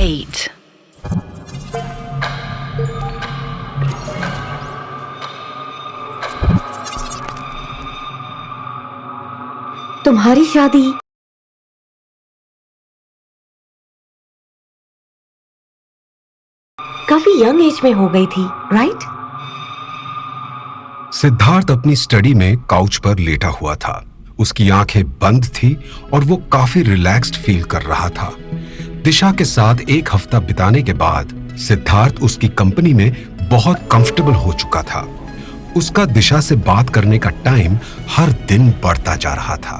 8. तुम्हारी शादी काफी यंग एज में हो गई थी, राइट? सिद्धार्थ अपनी स्टडी में काउच पर लेटा हुआ था। उसकी आंखें बंद थी और वो काफी रिलैक्स्ड फील कर रहा था। दिशा के साथ एक हफ्ता बिताने के बाद सिद्धार्थ उसकी कंपनी में बहुत कंफर्टेबल हो चुका था। उसका दिशा से बात करने का टाइम हर दिन बढ़ता जा रहा था।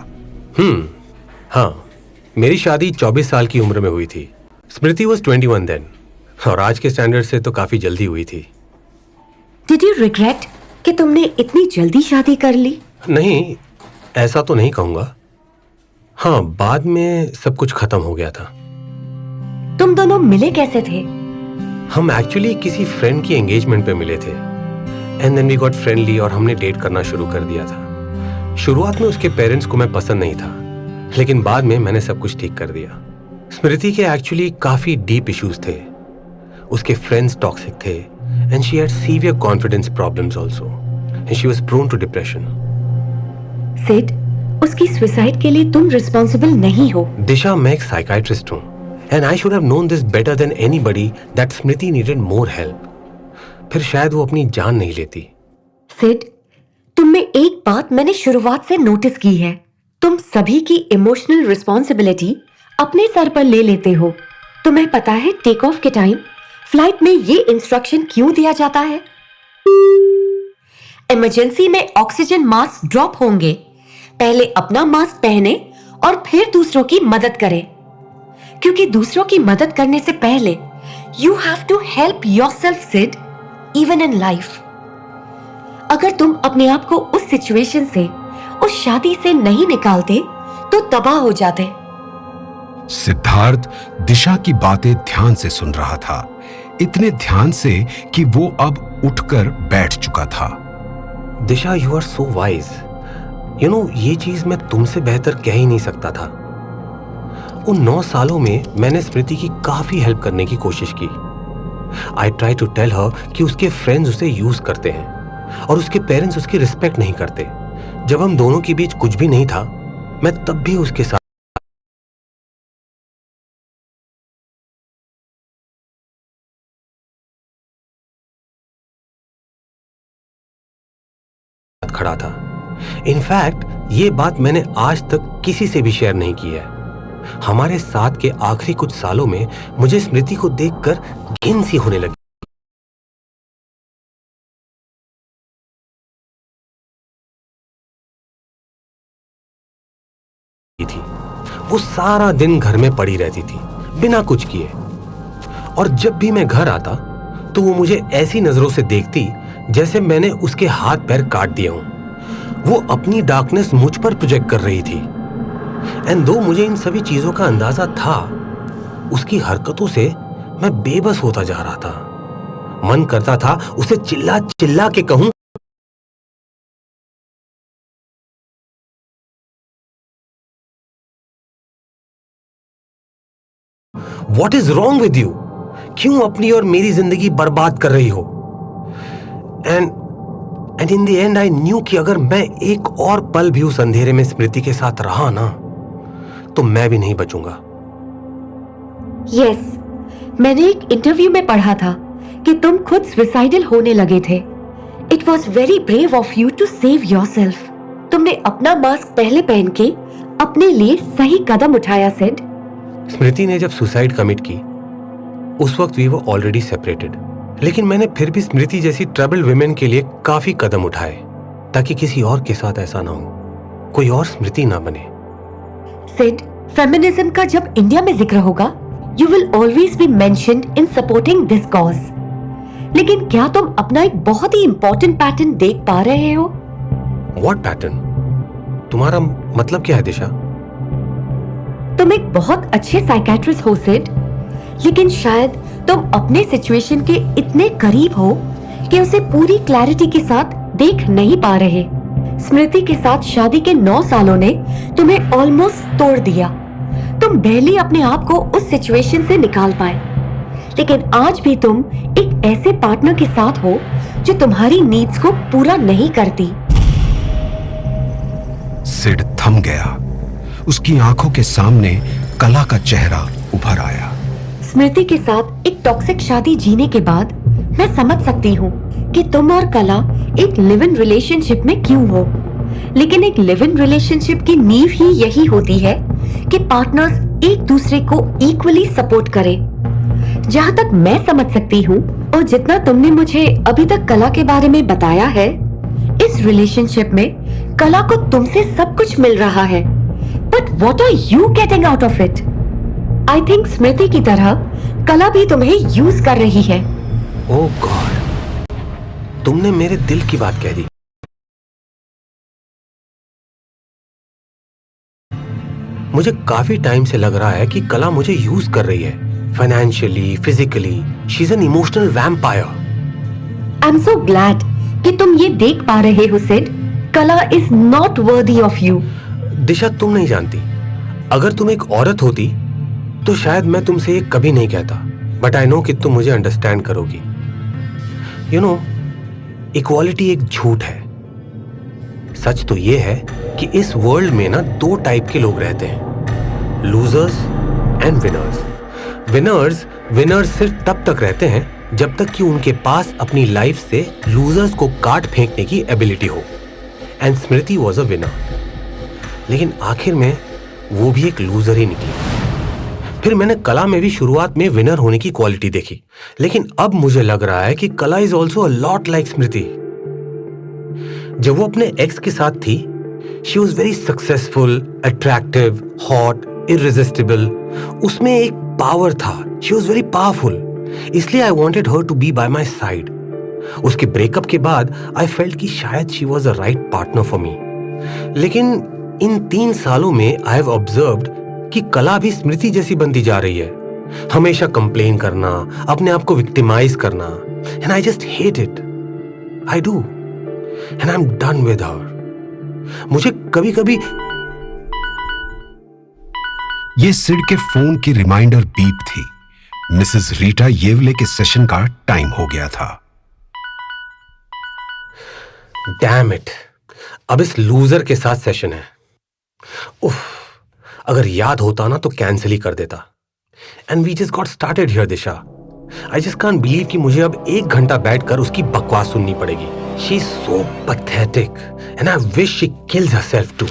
हाँ, मेरी शादी 24 साल की उम्र में हुई थी। स्मृति वॉज 21 देन, और आज के स्टैंडर्ड से तो काफी जल्दी हुई थी। डिड यू रिग्रेट कि तुमने इतनी जल्दी शादी कर ली? नहीं, ऐसा तो नहीं कहूंगा। हाँ, बाद में सब कुछ खत्म हो गया था। तुम दोनों मिले कैसे थे? हम एक्चुअली किसी फ्रेंड की एंगेजमेंट पे मिले थे, and then we got friendly और हमने डेट करना शुरू कर दिया था। शुरुआत में उसके पेरेंट्स को मैं पसंद नहीं था, लेकिन बाद में मैंने सब कुछ ठीक कर दिया। स्मृति के एक्चुअली काफी डीप इश्यूज थे। उसके फ्रेंड्स टॉक्सिक थे, and she had severe confidence problems also, and she was prone to depression. Sid, उसकी सुसाइड के लिए तुम रिस्पॉन्सिबल नहीं हो। दिशा, मैं एक साइकाइट्रिस्ट हूँ, and I should have known this better than anybody that Smriti needed more help. फिर शायद वो अपनी जान नहीं लेती। सिड, तुम में एक बात मैंने शुरुआत से नोटिस की है। तुम सभी की इमोशनल रिस्पॉन्सिबिलिटी अपने सर पर ले लेते हो। तुम्हें पता है टेक ऑफ के टाइम फ्लाइट में ये इंस्ट्रक्शन क्यों दिया जाता है? इमरजेंसी में ऑक्सीजन मास्क ड्रॉप होंगे, पहले अपना मास्क पहने और फिर दूसरों की मदद करें, क्योंकि दूसरों की मदद करने से पहले you have to help yourself, Sid, even in life. अगर तुम अपने आप को उस सिचुएशन से, उस शादी से नहीं निकालते तो तबाह हो जाते। सिद्धार्थ दिशा की बातें ध्यान से सुन रहा था, इतने ध्यान से कि वो अब उठकर बैठ चुका था। Disha, you are so wise. You know, ये चीज मैं तुमसे बेहतर कह ही नहीं सकता था। उन 9 सालों में मैंने स्मृति की काफी हेल्प करने की कोशिश की। I try to tell her कि उसके फ्रेंड्स उसे यूज करते हैं और उसके पेरेंट्स उसकी रिस्पेक्ट नहीं करते। जब हम दोनों के बीच कुछ भी नहीं था, मैं तब भी उसके साथ खड़ा था। इनफैक्ट ये बात मैंने आज तक किसी से भी शेयर नहीं की है। हमारे साथ के आखिरी कुछ सालों में मुझे स्मृति को देखकर घिन सी होने लगी थी। वो सारा दिन घर में पड़ी रहती थी बिना कुछ किए, और जब भी मैं घर आता तो वो मुझे ऐसी नजरों से देखती जैसे मैंने उसके हाथ पैर काट दिए हों। वो अपनी डार्कनेस मुझ पर प्रोजेक्ट कर रही थी, एंड दो मुझे इन सभी चीजों का अंदाजा था, उसकी हरकतों से मैं बेबस होता जा रहा था। मन करता था उसे चिल्ला चिल्ला के कहूं, what is wrong with you? क्यों अपनी और मेरी जिंदगी बर्बाद कर रही हो? And in the and I knew कि अगर मैं एक और पल भी उस अंधेरे में स्मृति के साथ रहा ना, तो मैं भी नहीं बचूंगा। यस, मैंने एक इंटरव्यू में पढ़ा था कि तुम खुद सुसाइडल होने लगे थे। It was very brave of you to save yourself. तुमने अपना मास्क पहले पहन के अपने लिए सही कदम उठाया, सिड। स्मृति ने जब सुसाइड कमिट की, उस वक्त वी वर ऑलरेडी सेपरेटेड, लेकिन मैंने फिर भी स्मृति जैसी ट्रबल्ड वुमेन के लिए काफी कदम उठाए ताकि किसी और के साथ ऐसा ना हो, कोई और स्मृति ना बने। सिड, फेमिनिज्म का जब इंडिया में जिक्र होगा, you will always be mentioned in supporting this cause. लेकिन क्या तुम अपना एक बहुत ही इंपॉर्टेंट पैटर्न देख पा रहे हो? What pattern? तुम्हारा मतलब क्या है दिशा? तुम एक बहुत अच्छे साइकियाट्रिस्ट हो, सिड, लेकिन शायद तुम अपने सिचुएशन के इतने करीब हो कि उसे पूरी क्लैरिटी के साथ देख नहीं पा रहे। स्मृति के साथ शादी के 9 सालों ने तुम्हें ऑलमोस्ट तोड़ दिया। तुम barely अपने आप को उस सिचुएशन से निकाल पाए। लेकिन आज भी तुम एक ऐसे पार्टनर के साथ हो जो तुम्हारी नीड्स को पूरा नहीं करती। सिड थम गया। उसकी आंखों के सामने कला का चेहरा उभर आया। स्मृति के साथ एक टॉक्सिक शादी जीने के बाद मैं समझ सकती हूँ कि तुम और कला एक लिव इन रिलेशनशिप में क्यों हो, लेकिन एक लिव इन रिलेशनशिप की नींव ही यही होती है कि पार्टनर्स एक दूसरे को इक्वली सपोर्ट करें। जहां तक मैं समझ सकती हूँ और जितना तुमने मुझे अभी तक कला के बारे में बताया है, इस रिलेशनशिप में कला को तुमसे सब कुछ मिल रहा है, but what are you getting out of it? I think Smriti की तरह कला भी तुम्हें यूज कर रही है। ओह गॉड, तुमने मेरे दिल की बात कह दी। मुझे काफी टाइम से लग रहा है कि कला मुझे यूज कर रही है, financially, physically. She is an emotional vampire. I am so glad कि तुम ये देख पा रहे हो Sid. Kala is not worthy of you. Disha, तुम नहीं जानती, अगर तुम एक औरत होती तो शायद मैं तुमसे ये कभी नहीं कहता, बट आई नो कि तुम मुझे अंडरस्टैंड करोगी। यू नो, इक्वालिटी एक झूठ है। सच तो ये है कि इस वर्ल्ड में ना दो टाइप के लोग रहते हैं, लूजर्स एंड विनर्स। विनर्स सिर्फ तब तक रहते हैं जब तक कि उनके पास अपनी लाइफ से लूजर्स को काट फेंकने की एबिलिटी हो। And Smriti was a winner, लेकिन आखिर में वो भी एक लूजर ही निकली। फिर मैंने कला में भी शुरुआत में विनर होने की क्वालिटी देखी, लेकिन अब मुझे लग रहा है कि Kala is also a lot like Smriti. जब वो अपने एक्स के साथ थी, she was very successful, attractive, hot, irresistible. उसमें एक पावर था, शी वॉज वेरी पावरफुल। इसलिए I wanted her to be by my side. उसके ब्रेकअप के बाद आई फेल्ट कि शायद she was a right partner for me. लेकिन इन 3 सालों में आई हैव ऑब्जर्व्ड कि कला भी स्मृति जैसी बनती जा रही है। हमेशा कंप्लेन करना, अपने आप को विक्टिमाइज करना, and I just hate it. I do, and I am done with her. मुझे कभी कभी ये सिड के फोन की रिमाइंडर बीप थी। मिसेस रीटा येवले के सेशन का टाइम हो गया था। डैम इट, अब इस लूजर के साथ सेशन है। उफ, अगर याद होता ना तो कैंसिल ही कर देता। And we just got started here Disha. I just can't believe कि मुझे अब 1 घंटा बैठकर उसकी बकवास सुननी पड़ेगी। She is so pathetic and I wish she kills herself too.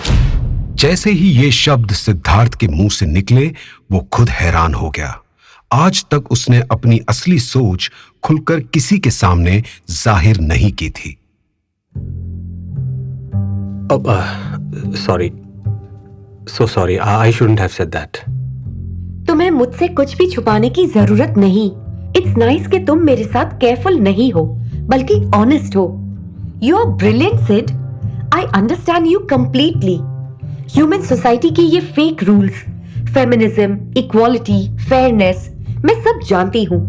जैसे ही ये शब्द सिद्धार्थ के मुंह से निकले, वो खुद हैरान हो गया। आज तक उसने अपनी असली सोच खुलकर किसी के सामने जाहिर नहीं की थी। Sorry, so sorry, I shouldn't have said that. तुम्हें मुझसे कुछ भी छुपाने की जरूरत नहीं। इट्स नाइस कि तुम मेरे साथ केयरफुल नहीं हो, बल्कि ऑनेस्ट हो। You are brilliant Sid. I understand you completely. Human society के ये fake rules, feminism, equality, fairness, मैं सब जानती हूँ,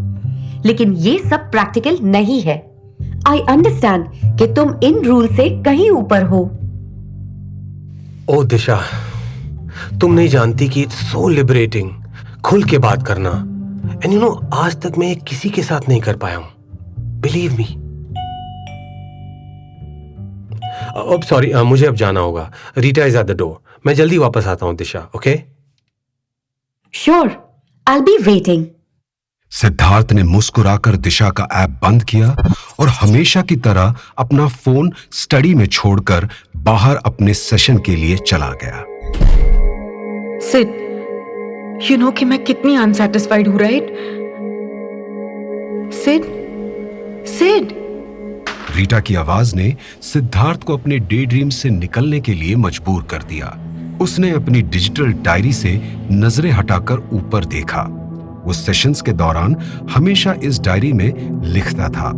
लेकिन ये सब प्रैक्टिकल नहीं है। आई अंडरस्टैंड कि तुम इन रूल से कहीं ऊपर हो। ओ दिशा, तुम नहीं जानती कि इट्स सो लिबरेटिंग खुल के बात करना। एंड यू नो, आज तक मैं किसी के साथ नहीं कर पाया हूं, बिलीव मी। अब सॉरी, मुझे अब जाना होगा। Rita is at the door. मैं जल्दी वापस आता हूं Disha, okay? Sure, I will be waiting. Siddharth ने मुस्कुराकर दिशा का ऐप बंद किया और हमेशा की तरह अपना फोन स्टडी में छोड़कर बाहर अपने सेशन के लिए चला गया। सिड, यू नो कि मैं कितनी अनसेटिस्फाइड हूं, राइट? सिड, सिड। रीटा की आवाज ने सिद्धार्थ को अपने डे ड्रीम से निकलने के लिए मजबूर कर दिया। उसने अपनी डिजिटल डायरी से नजरें हटाकर ऊपर देखा। वो सेशंस के दौरान हमेशा इस डायरी में लिखता था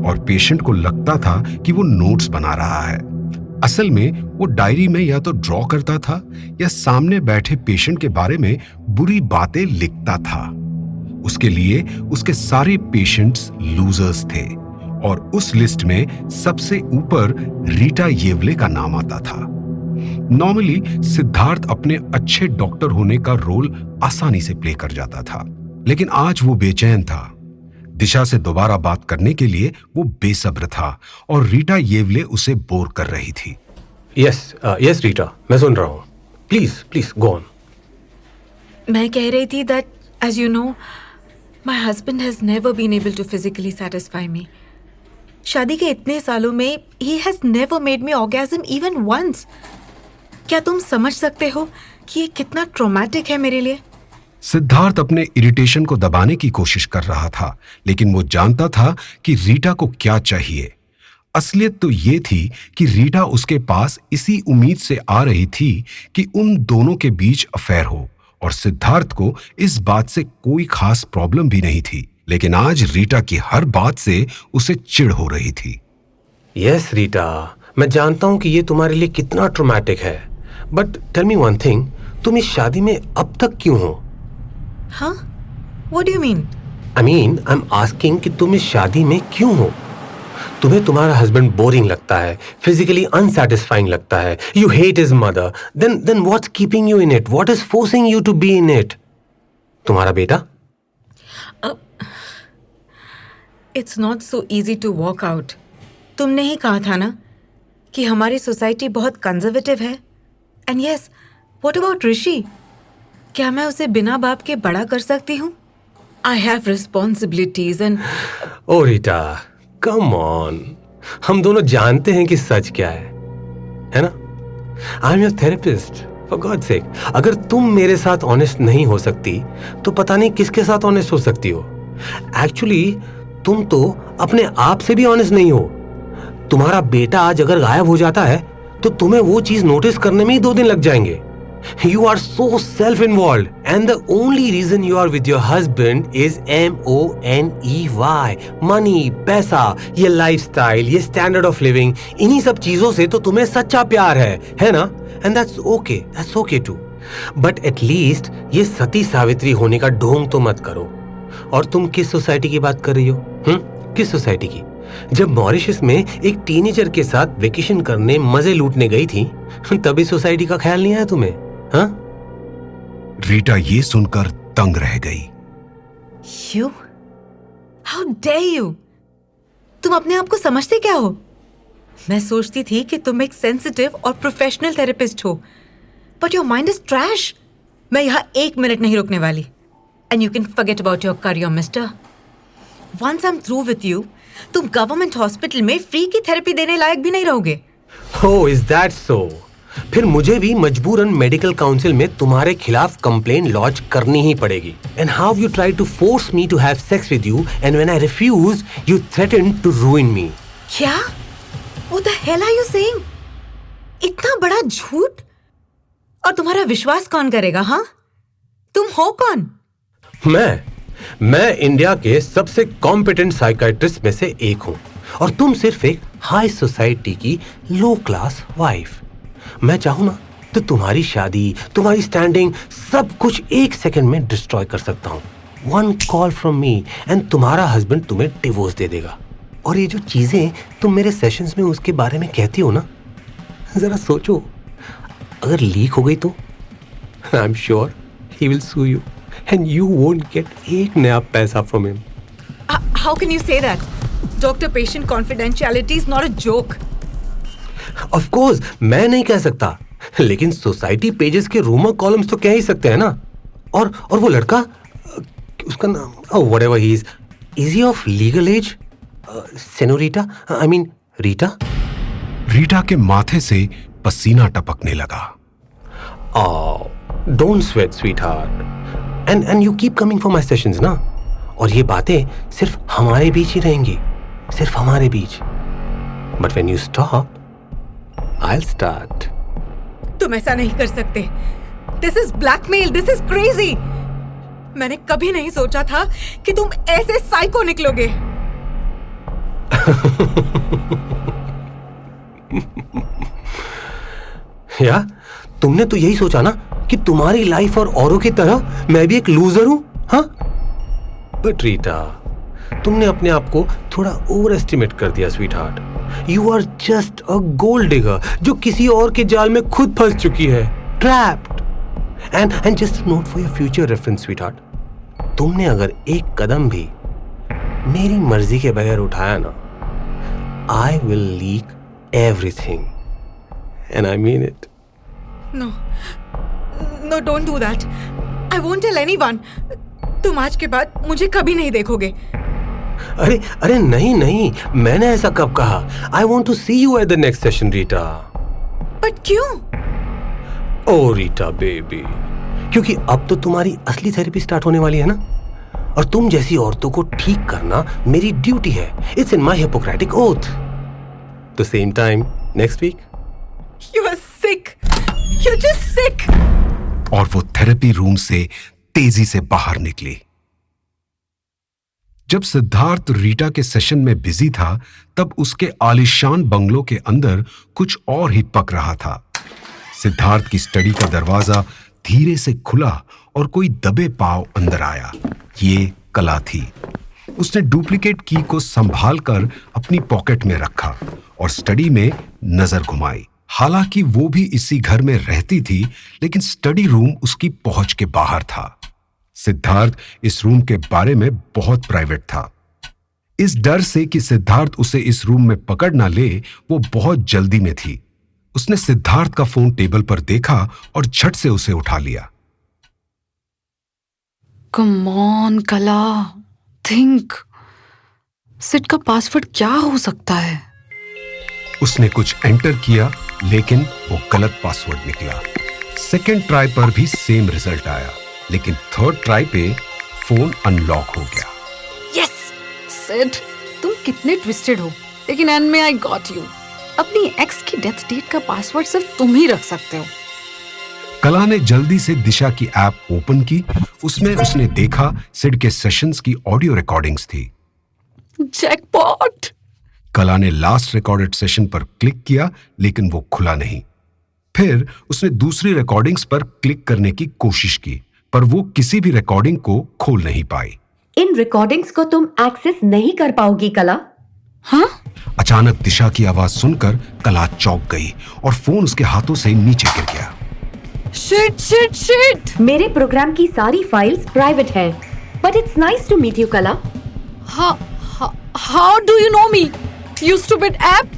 और पेशेंट को लगता था कि वो नोट्स बना रहा है। असल में वो डायरी में या तो ड्रॉ करता था या सामने बैठे पेशेंट के बारे में बुरी बातें लिखता था। उसके लिए उसके सारे पेशेंट्स लूजर्स थे और उस लिस्ट में सबसे ऊपर रीटा येवले का नाम आता था। नॉर्मली सिद्धार्थ अपने अच्छे डॉक्टर होने का रोल आसानी से प्ले कर जाता था, लेकिन आज वो बेचैन था दिशा से दोबारा बात करने के लिए वो बेसब्र था और रीटा येवले उसे बोर कर रही थी। यस रीटा, मैं सुन रहा हूँ। Please go on. मैं कह रही थी that, as you know, my husband has never been able to physically satisfy me. शादी के इतने सालों में he has never made me orgasm even once. क्या तुम समझ सकते हो कि ये कितना ट्रॉमेटिक है मेरे लिए? सिद्धार्थ अपने इरिटेशन को दबाने की कोशिश कर रहा था, लेकिन वो जानता था कि रीटा को क्या चाहिए। असलियत तो ये थी कि रीटा उसके पास इसी उम्मीद से आ रही थी कि उन दोनों के बीच अफेयर हो, और सिद्धार्थ को इस बात से कोई खास प्रॉब्लम भी नहीं थी। लेकिन आज रीटा की हर बात से उसे चिढ़ हो रही थी। यस रीटा, मैं जानता हूं कि ये तुम्हारे लिए कितना ट्रॉमेटिक है, but tell me one thing, तुम इस शादी में अब तक क्यों हो? हाँ? What do you mean? I am asking कि तुम इस शादी में क्यों हो? तुम्हें तुम्हारा हस्बैंड बोरिंग लगता है, फिजिकली अनसैटिस्फाइंग लगता है, you hate his mother, then what's keeping you in it? What is forcing you to be in it? तुम्हारा बेटा? It's not so easy to walk out. तुमने ही कहा था ना कि हमारी सोसाइटी बहुत कंजर्वेटिव है। एंड यस, व्हाट अबाउट ऋषि? क्या मैं उसे बिना बाप के बड़ा कर सकती हूँ? I have responsibilities and oh Rita, come on, हम दोनों जानते हैं कि सच क्या है ना? I am your therapist, for God sake. अगर तुम मेरे साथ ऑनेस्ट नहीं हो सकती तो पता नहीं किसके साथ ऑनेस्ट हो सकती हो। एक्चुअली तुम तो अपने आप से भी ऑनेस्ट नहीं हो। तुम्हारा बेटा आज अगर गायब हो जाता है तो तुम्हें वो चीज नोटिस करने में ही 2 दिन लग जाएंगे। You are so self-involved, and the only reason you are with your husband is MONEY, money, पैसा, ये lifestyle, ये standard of living, इन्हीं सब चीजों से तो तुम्हें सच्चा प्यार है ना? And that's okay too. But at least ये सती सावित्री होने का ढोंग तो मत करो। और तुम किस सोसाइटी की बात कर रही हो? किस सोसाइटी की? जब मॉरिशस में एक टीनेजर के साथ वेकेशन करने मजे लूटने गई थी, तभी सोसाइटी का ख्याल नहीं आया तुम्हें? हाँ? रीटा ये सुनकर तंग रह गई। You, how dare you? तुम अपने आप को समझते क्या हो? मैं सोचती थी कि तुम एक सेंसिटिव और प्रोफेशनल थेरेपिस्ट हो, but your mind is trash. मैं यहाँ 1 मिनट नहीं रुकने वाली। And you can forget about your career, mister. Once I am through with you, तुम गवर्नमेंट हॉस्पिटल में फ्री की थेरेपी देने लायक भी नहीं रहोगे। Oh, is that so? फिर मुझे भी मजबूरन मेडिकल काउंसिल में तुम्हारे खिलाफ कंप्लेन लॉन्च करनी ही पड़ेगी। And how you tried to force me to have sex with you, and when I refused, you threatened to ruin me. क्या? What the hell are you saying? इतना बड़ा झूठ? और तुम्हारा विश्वास कौन करेगा? हाँ, तुम हो कौन? मैं इंडिया के सबसे कॉम्पिटेंट साइकियाट्रिस्ट में से एक हूं, और तुम सिर्फ एक हाई सोसाइटी की लो क्लास वाइफ। मैं चाहूं ना तो तुम्हारी शादी, तुम्हारी स्टैंडिंग, सब कुछ 1 सेकंड में डिस्ट्रॉय कर सकता हूं। 1 कॉल फ्रॉम मी एंड तुम्हारा हस्बैंड तुम्हें डिवोर्स दे देगा। और ये जो चीजें तुम मेरे सेशंस में उसके बारे में कहती हो ना, जरा सोचो, अगर लीक हो गई तो I am sure he will sue you and you won't get एक नया पैसा from him. How can you say that? Doctor-patient confidentiality is not a joke. Of course, मैं नहीं कह सकता, लेकिन सोसाइटी पेजेस के रूमर कॉलम्स तो कह ही सकते हैं ना। और वो लड़का, उसका नाम, whatever he is he of legal age? Senorita, I mean Rita? Rita के माथे से पसीना टपकने लगा। Oh, don't sweat, sweetheart. And you keep coming for my sessions ना, और ये बातें सिर्फ हमारे बीच ही रहेंगी, सिर्फ हमारे बीच। But when you stop, I'll start. तुम ऐसा नहीं कर सकते। This is blackmail. This is crazy. मैंने कभी नहीं सोचा था कि तुम ऐसे साइको निकलोगे। या तुमने तो यही सोचा ना कि तुम्हारी लाइफ और औरों की तरह मैं भी एक लूजर हूं, हाँ? बट रीटा, तुमने अपने आप को थोड़ा ओवर एस्टिमेट कर दिया, sweetheart. You are just a gold digger जो किसी और के जाल में खुद फंस चुकी है, trapped. And just note for your future reference, sweet heart, तुमने अगर एक कदम भी मेरी मर्जी के बगैर उठाया ना, I will leak everything and I mean it. No. No, don't do that. I won't tell anyone. तुम आज के बाद मुझे कभी नहीं देखोगे। अरे अरे नहीं नहीं, मैंने ऐसा कब कहा? I want to see you at the next session Rita. But क्यों? ओ रीटा बेबी, क्योंकि अब तो तुम्हारी असली थेरेपी स्टार्ट होने वाली है ना, और तुम जैसी औरतों को ठीक करना मेरी ड्यूटी है। It's in my Hippocratic oath. The same time next week. You are sick. You're just sick. और वो थेरेपी रूम से तेजी से बाहर निकली। जब सिद्धार्थ रीटा के सेशन में बिजी था, तब उसके आलीशान बंगलों के अंदर कुछ और ही पक रहा था। सिद्धार्थ की स्टडी का दरवाजा धीरे से खुला और कोई दबे पांव अंदर आया। ये कला थी। उसने डुप्लीकेट की को संभाल कर अपनी पॉकेट में रखा और स्टडी में नजर घुमाई। हालांकि वो भी इसी घर में रहती थी, लेकिन स्टडी रूम उसकी पहुंच के बाहर था। सिद्धार्थ इस रूम के बारे में बहुत प्राइवेट था। इस डर से कि सिद्धार्थ उसे इस रूम में पकड़ ना ले, वो बहुत जल्दी में थी। उसने सिद्धार्थ का फोन टेबल पर देखा और झट से उसे उठा लिया। कम ऑन कला, थिंक। सिट का पासवर्ड क्या हो सकता है? उसने कुछ एंटर किया, लेकिन वो गलत पासवर्ड निकला। सेकेंड ट्राई पर भी सेम रिजल्ट आया, लेकिन थर्ड ट्राई पे फोन अनलॉक हो गया। यस सिड, तुम कितने ट्विस्टेड हो, लेकिन एंड में आई गॉट यू। अपनी एक्स की डेथ डेट का पासवर्ड सिर्फ तुम ही रख सकते हो। कला ने जल्दी से दिशा की ऐप ओपन की। उसमें उसने देखा सिड के सेशंस की ऑडियो रिकॉर्डिंग्स थी। जैकपॉट। कला ने लास्ट रिकॉर्डेड सेशन पर क्लिक किया, लेकिन वो खुला नहीं। फिर उसने दूसरी रिकॉर्डिंग्स पर क्लिक करने की कोशिश की, पर वो किसी भी रिकॉर्डिंग को खोल नहीं पाई। इन रिकॉर्डिंग्स को तुम एक्सेस नहीं कर पाओगी कला। हाँ? अचानक दिशा की आवाज सुनकर कला चौंक गई और फोन उसके हाथों से नीचे गिर गया। Shit shit shit. मेरे प्रोग्राम की सारी फाइल्स प्राइवेट हैं, but it's nice to meet you Kala. How do you know me, you stupid app?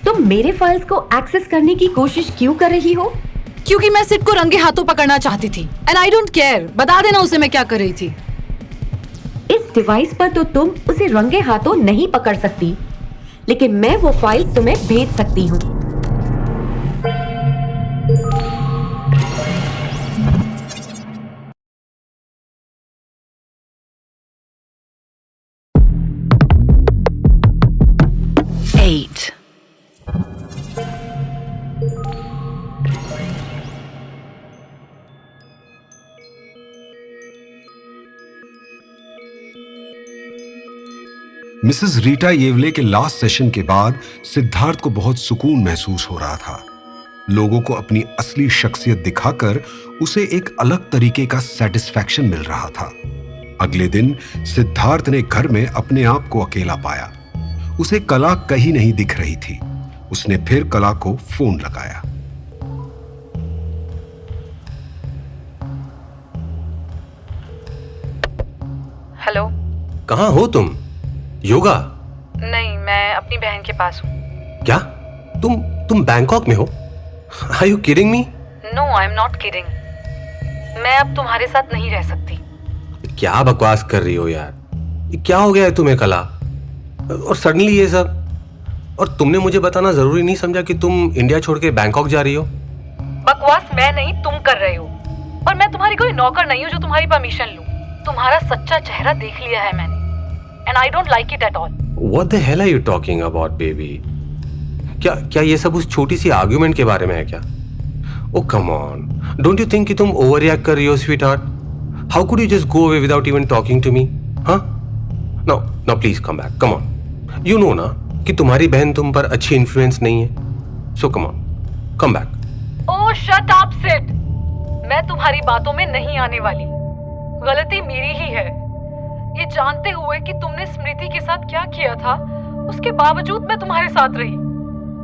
तुम मेरे फाइल्स को एक्सेस करने की कोशिश क्यों कर रही हो? क्योंकि मैं सिड को रंगे हाथों पकड़ना चाहती थी। एंड आई डोंट केयर, बता देना उसे मैं क्या कर रही थी। इस डिवाइस पर तो तुम उसे रंगे हाथों नहीं पकड़ सकती, लेकिन मैं वो फाइल्स तुम्हें भेज सकती हूँ। मिसेस रीटा येवले के लास्ट सेशन के बाद सिद्धार्थ को बहुत सुकून महसूस हो रहा था। लोगों को अपनी असली शख्सियत दिखाकर उसे एक अलग तरीके का सेटिस्फैक्शन मिल रहा था। अगले दिन सिद्धार्थ ने घर में अपने आप को अकेला पाया। उसे कला कहीं नहीं दिख रही थी। उसने फिर कला को फोन लगाया। हेलो। कहाँ हो तुम? योगा? नहीं, मैं अपनी बहन के पास हूँ। क्या? तुम बैंकॉक में हो? Are you kidding me? No, I am not kidding. मैं अब तुम्हारे साथ नहीं रह सकती। क्या बकवास कर रही हो यार? ये क्या हो गया है तुम्हें कला? और सडनली ये सब? और तुमने मुझे बताना जरूरी नहीं समझा कि तुम इंडिया छोड़ के बैंकॉक जा रही हो? बकवास मैं नहीं, तुम कर रहे हो। और मैं तुम्हारी कोई नौकर नहीं हूँ जो तुम्हारी परमिशन लूँ। तुम्हारा सच्चा चेहरा देख लिया है मैंने, and I don't like it at all. What the hell are you talking about, baby? क्या ये सब उस छोटी सी आर्ग्यूमेंट के बारे में है क्या? Oh come on, don't you think कि तुम ओवररिएक्ट कर रही हो, sweetheart? How could you just go away without even talking to me? हाँ? No, please come back, come on. You know ना कि तुम्हारी बहन तुम पर अच्छी इन्फ्लुएंस नहीं है, so come on, come back. Oh shut up, Sid. मैं तुम्हारी बातों में नहीं आने वाली। गलती मेरी ही है। ये जानते हुए कि तुमने स्मृति के साथ क्या किया था, उसके बावजूद मैं तुम्हारे साथ रही।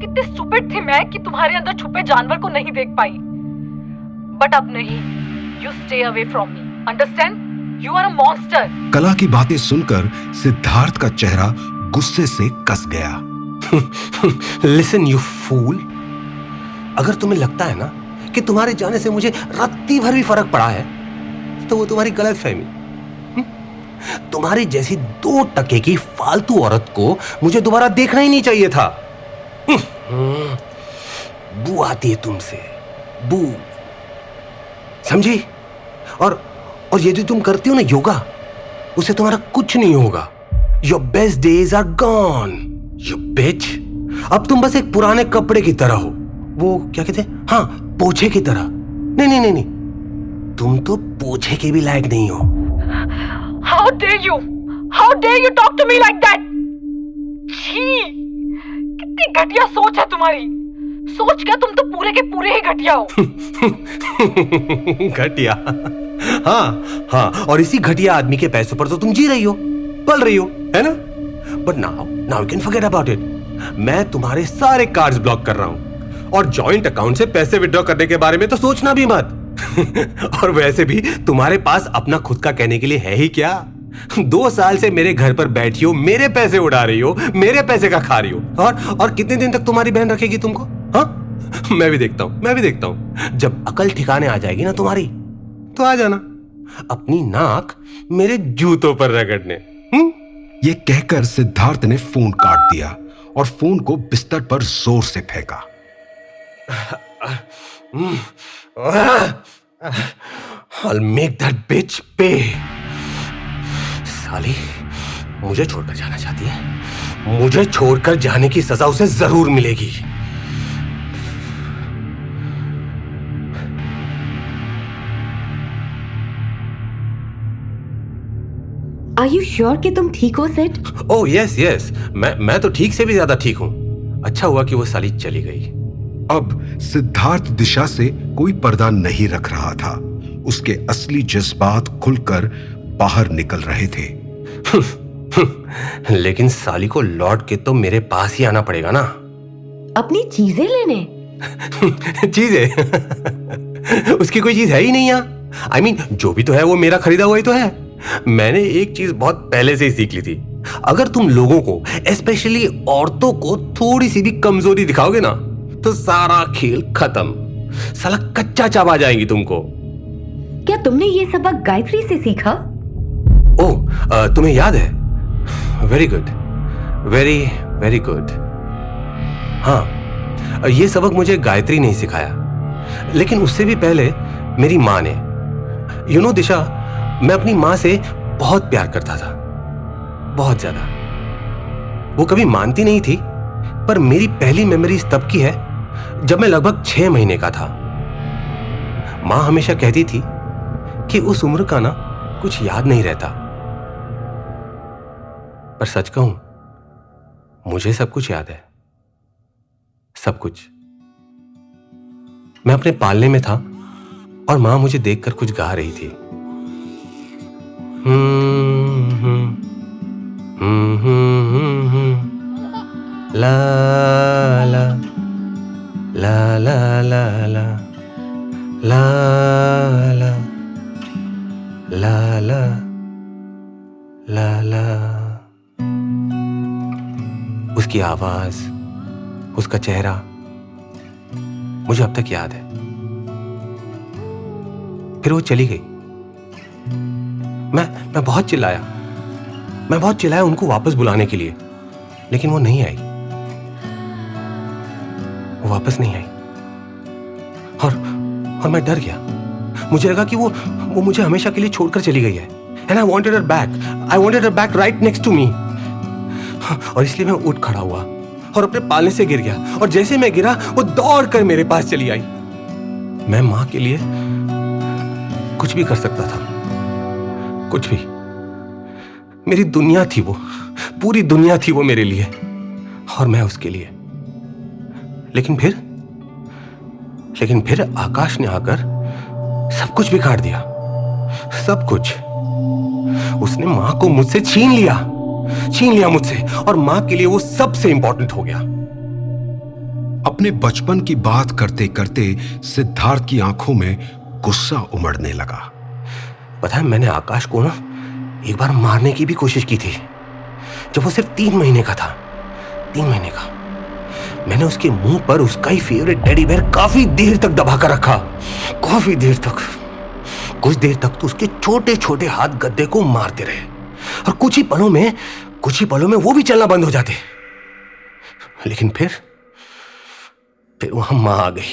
कितनी स्टूपिड थी मैं कि तुम्हारे अंदर छुपे जानवर को नहीं देख पाई। बट अब नहीं। You stay away from me, understand? You are a monster. Kala की बातें सुनकर सिद्धार्थ का चेहरा गुस्से से कस गया। लिसन यू फूल, अगर तुम्हें लगता है ना कि तुम्हारे जाने से मुझे रत्ती भर भी फर्क पड़ा है तो वो तुम्हारी गलत फहमी। तुम्हारी जैसी 2 टके की फालतू औरत को मुझे दोबारा देखना ही नहीं चाहिए था। बू आती है तुमसे, बू, समझी? और ये जो तुम करती हो ना योगा, उससे तुम्हारा कुछ नहीं होगा। Your best days are gone you bitch. अब तुम बस एक पुराने कपड़े की तरह हो, वो क्या कहते हैं, हाँ, पोछे की तरह। नहीं नहीं नहीं नहीं, तुम तो पोछे के भी लायक नहीं हो। How dare you? How dare you talk to me like that? छी, कितनी घटिया सोच है तुम्हारी। सोच क्या, तुम तो पूरे के पूरे ही घटिया हो। घटिया? हाँ हाँ, और इसी घटिया आदमी के पैसों पर तो तुम जी रही हो, पल रही हो, है ना? But now you can forget about it. मैं तुम्हारे सारे कार्ड्स ब्लॉक कर रहा हूं, और जॉइंट अकाउंट से पैसे विड्रॉ करने के बारे में तो सोचना भी मत। और वैसे भी तुम्हारे पास अपना खुद का कहने के लिए है ही क्या? 2 साल से मेरे घर पर बैठी हो, मेरे पैसे उड़ा रही हो, मेरे पैसे का खा रही हो, और कितने दिन तक तुम्हारी बहन रखेगी तुमको? हाँ, मैं भी देखता हूं। जब अकल ठिकाने आ जाएगी ना तुम्हारी, तो आ जाना अपनी नाक मेरे जूतों पर रगड़ने। ये कहकर सिद्धार्थ ने फोन काट दिया और फोन को बिस्तर पर जोर से फेंका। I'll make that bitch pay। साली मुझे छोड़कर जाना चाहती है, मुझे छोड़कर जाने की सजा उसे जरूर मिलेगी। Are you sure कि तुम ठीक हो सिड? ओह यस, मैं तो ठीक से भी ज्यादा ठीक हूं। अच्छा हुआ कि वो साली चली गई। अब सिद्धार्थ दिशा से कोई पर्दा नहीं रख रहा था। उसके असली जज्बात खुलकर बाहर निकल रहे थे। लेकिन साली को लौट के तो मेरे पास ही आना पड़ेगा ना, अपनी चीजें लेने। चीजें? उसकी कोई चीज है ही नहीं यहाँ। I mean, जो भी तो है वो मेरा खरीदा हुआ ही तो है। मैंने एक चीज बहुत पहले से ही सीख ली थी, अगर तुम लोगों को, स्पेशली औरतों को, थोड़ी सी भी कमजोरी दिखाओगे ना, तो सारा खेल खत्म। साला कच्चा चबा जाएंगी तुमको। क्या तुमने ये सबक गायत्री से सीखा? ओह, तुम्हें याद है? Very good, very very good. हाँ, ये सबक मुझे गायत्री ने सिखाया, लेकिन उससे भी पहले मेरी माँ ने। यू नो दिशा, मैं अपनी माँ से बहुत प्यार करता था, बहुत ज्यादा। वो कभी मानती नहीं थी, पर मेरी पहली मेमोरीज तब की है जब मैं लगभग 6 महीने का था। माँ हमेशा कहती थी कि उस उम्र का ना कुछ याद नहीं रहता, पर सच कहूं, मुझे सब कुछ याद है, सब कुछ। मैं अपने पालने में था और मां मुझे देखकर कुछ गा रही थी। ला ला ला ला ला ला ला ला ला ला ला ला। उसकी आवाज, उसका चेहरा मुझे अब तक याद है। फिर वो चली गई। मैं बहुत चिल्लाया उनको वापस बुलाने के लिए, लेकिन वो नहीं आई, वो वापस नहीं आई। और मैं डर गया। मुझे लगा कि वो मुझे हमेशा के लिए छोड़कर चली गई है। And I wanted her back right next to me. और इसलिए मैं उठ खड़ा हुआ और अपने पालने से गिर गया, और जैसे मैं गिरा वो दौड़ कर मेरे पास चली आई। मैं मां के लिए कुछ भी कर सकता था, कुछ भी। मेरी दुनिया थी वो, पूरी दुनिया थी वो मेरे लिए, और मैं उसके लिए। लेकिन फिर आकाश ने आकर सब कुछ बिगाड़ दिया, सब कुछ। उसने मां को मुझसे छीन लिया मुझसे, और मां के लिए वो सबसे इंपॉर्टेंट हो गया। अपने बचपन की बात करते करते सिद्धार्थ की आंखों में गुस्सा उमड़ने लगा। पता है, मैंने आकाश को ना एक बार मारने की भी कोशिश की थी, जब वो सिर्फ 3 महीने का था। 3 महीने का। मैंने उसके मुंह पर उसका ही फेवरेट टेडी बेयर काफी देर तक दबा कर रखा, काफी देर तक। कुछ देर तक तो उसके छोटे छोटे हाथ गद्दे को मारते रहे, और कुछ ही पलों में वो भी चलना बंद हो जाते। लेकिन फिर वहां मां आ गई।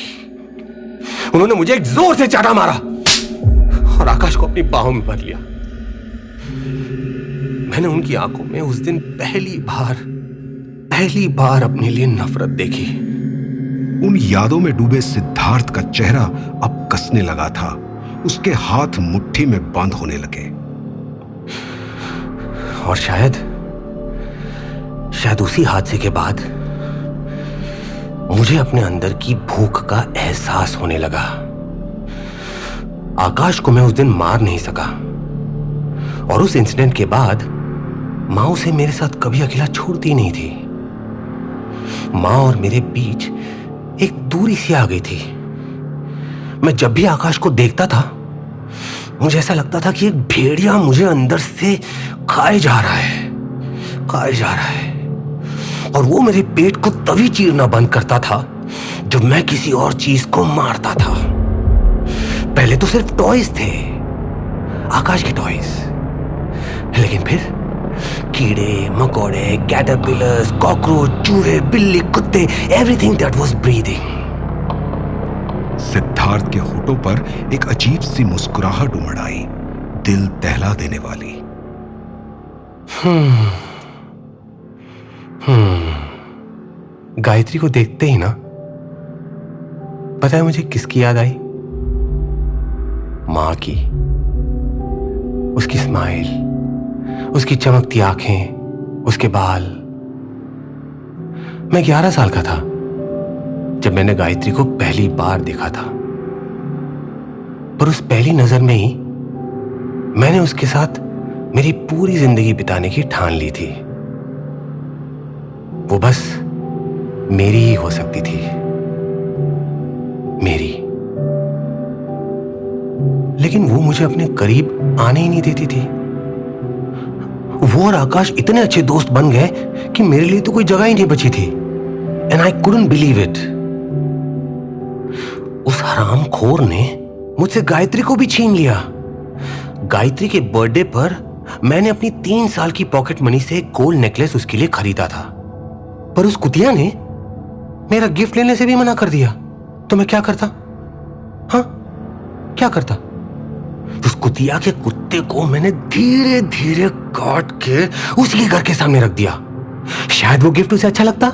उन्होंने मुझे एक जोर से चाटा मारा और आकाश को अपनी बाहों में भर लिया। मैंने उनकी आंखों में उस दिन पहली बार अपने लिए नफरत देखी। उन यादों में डूबे सिद्धार्थ का चेहरा अब कसने लगा था। उसके हाथ मुट्ठी में बंद होने लगे। और शायद उसी हादसे के बाद मुझे अपने अंदर की भूख का एहसास होने लगा। आकाश को मैं उस दिन मार नहीं सका, और उस इंसिडेंट के बाद मां उसे मेरे साथ कभी अकेला छोड़ती नहीं थी। मां और मेरे बीच एक दूरी सी आ गई थी। मैं जब भी आकाश को देखता था, मुझे ऐसा लगता था कि एक भेड़िया मुझे अंदर से खाए जा रहा है। और वो मेरे पेट को तभी चीरना बंद करता था जब मैं किसी और चीज को मारता था। पहले तो सिर्फ टॉयज थे, आकाश के टॉयज, लेकिन फिर कीड़े मकोड़े, कैटरपिलर्स, कॉकरोच, चूहे, बिल्ली, कुत्ते, everything that was breathing. Siddharth के होठों पर एक अजीब सी मुस्कुराहट उमड़ आई, दिल दहला देने वाली। गायत्री को देखते ही ना, पता है मुझे किसकी याद आई? मां की। उसकी स्माइल, उसकी चमकती आंखें, उसके बाल। मैं 11 साल का था जब मैंने गायत्री को पहली बार देखा था, पर उस पहली नजर में ही मैंने उसके साथ मेरी पूरी जिंदगी बिताने की ठान ली थी। वो बस मेरी ही हो सकती थी, मेरी। लेकिन वो मुझे अपने करीब आने ही नहीं देती थी। वो और आकाश इतने अच्छे दोस्त बन गए कि मेरे लिए तो कोई जगह ही नहीं बची थी। And I couldn't believe it. उस हरामखोर ने मुझसे गायत्री को भी छीन लिया। गायत्री के बर्थडे पर मैंने अपनी 3 साल की पॉकेट मनी से एक गोल्ड नेकलेस उसके लिए खरीदा था, पर उस कुतिया ने मेरा गिफ्ट लेने से भी मना कर दिया। तो मैं क्या करता? हाँ, क्या करता? उस कुतिया के कुत्ते को मैंने धीरे धीरे काट के उसी के घर के सामने रख दिया। शायद वो गिफ्ट उसे अच्छा लगता।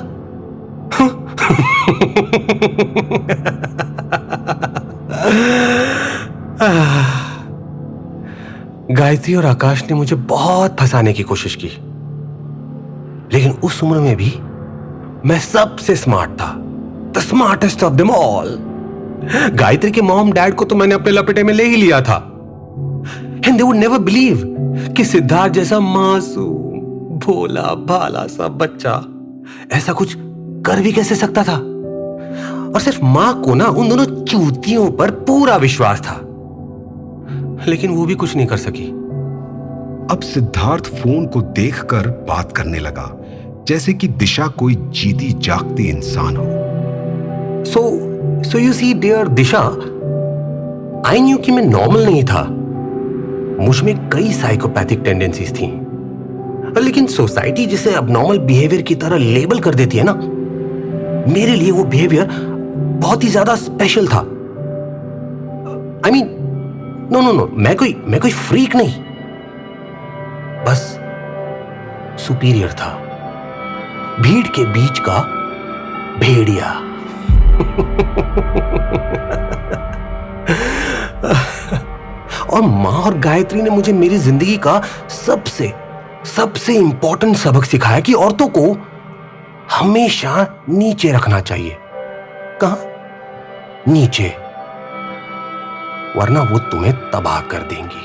गायत्री और आकाश ने मुझे बहुत फंसाने की कोशिश की, लेकिन उस उम्र में भी मैं सबसे स्मार्ट था, the smartest of them all. Gayatri के मॉम डैड को तो मैंने अपने लपेटे में ले ही लिया था, and they would never believe कि सिद्धार्थ जैसा मासूम, भोला भाला सा बच्चा ऐसा कुछ कर भी कैसे सकता था। और सिर्फ मां को ना उन दोनों चूतियों पर पूरा विश्वास था, लेकिन वो भी कुछ नहीं कर सकी। अब सिद्धार्थ फोन को देखकर बात करने लगा, जैसे कि दिशा कोई जीती जागती इंसान हो। So you see dear Disha, I knew कि मैं नॉर्मल नहीं था। मुझ में कई साइकोपैथिक टेंडेंसीज थी, लेकिन सोसाइटी जिसे अबनॉर्मल बिहेवियर की तरह लेबल कर देती है ना, मेरे लिए वो बिहेवियर बहुत ही ज्यादा स्पेशल था। I mean, नो, मैं कोई फ्रीक नहीं, बस सुपीरियर था, भीड़ के बीच का भेड़िया। और मां और गायत्री ने मुझे मेरी जिंदगी का सबसे इंपॉर्टेंट सबक सिखाया कि औरतों को हमेशा नीचे रखना चाहिए। कहां? नीचे, वरना वो तुम्हें तबाह कर देंगी।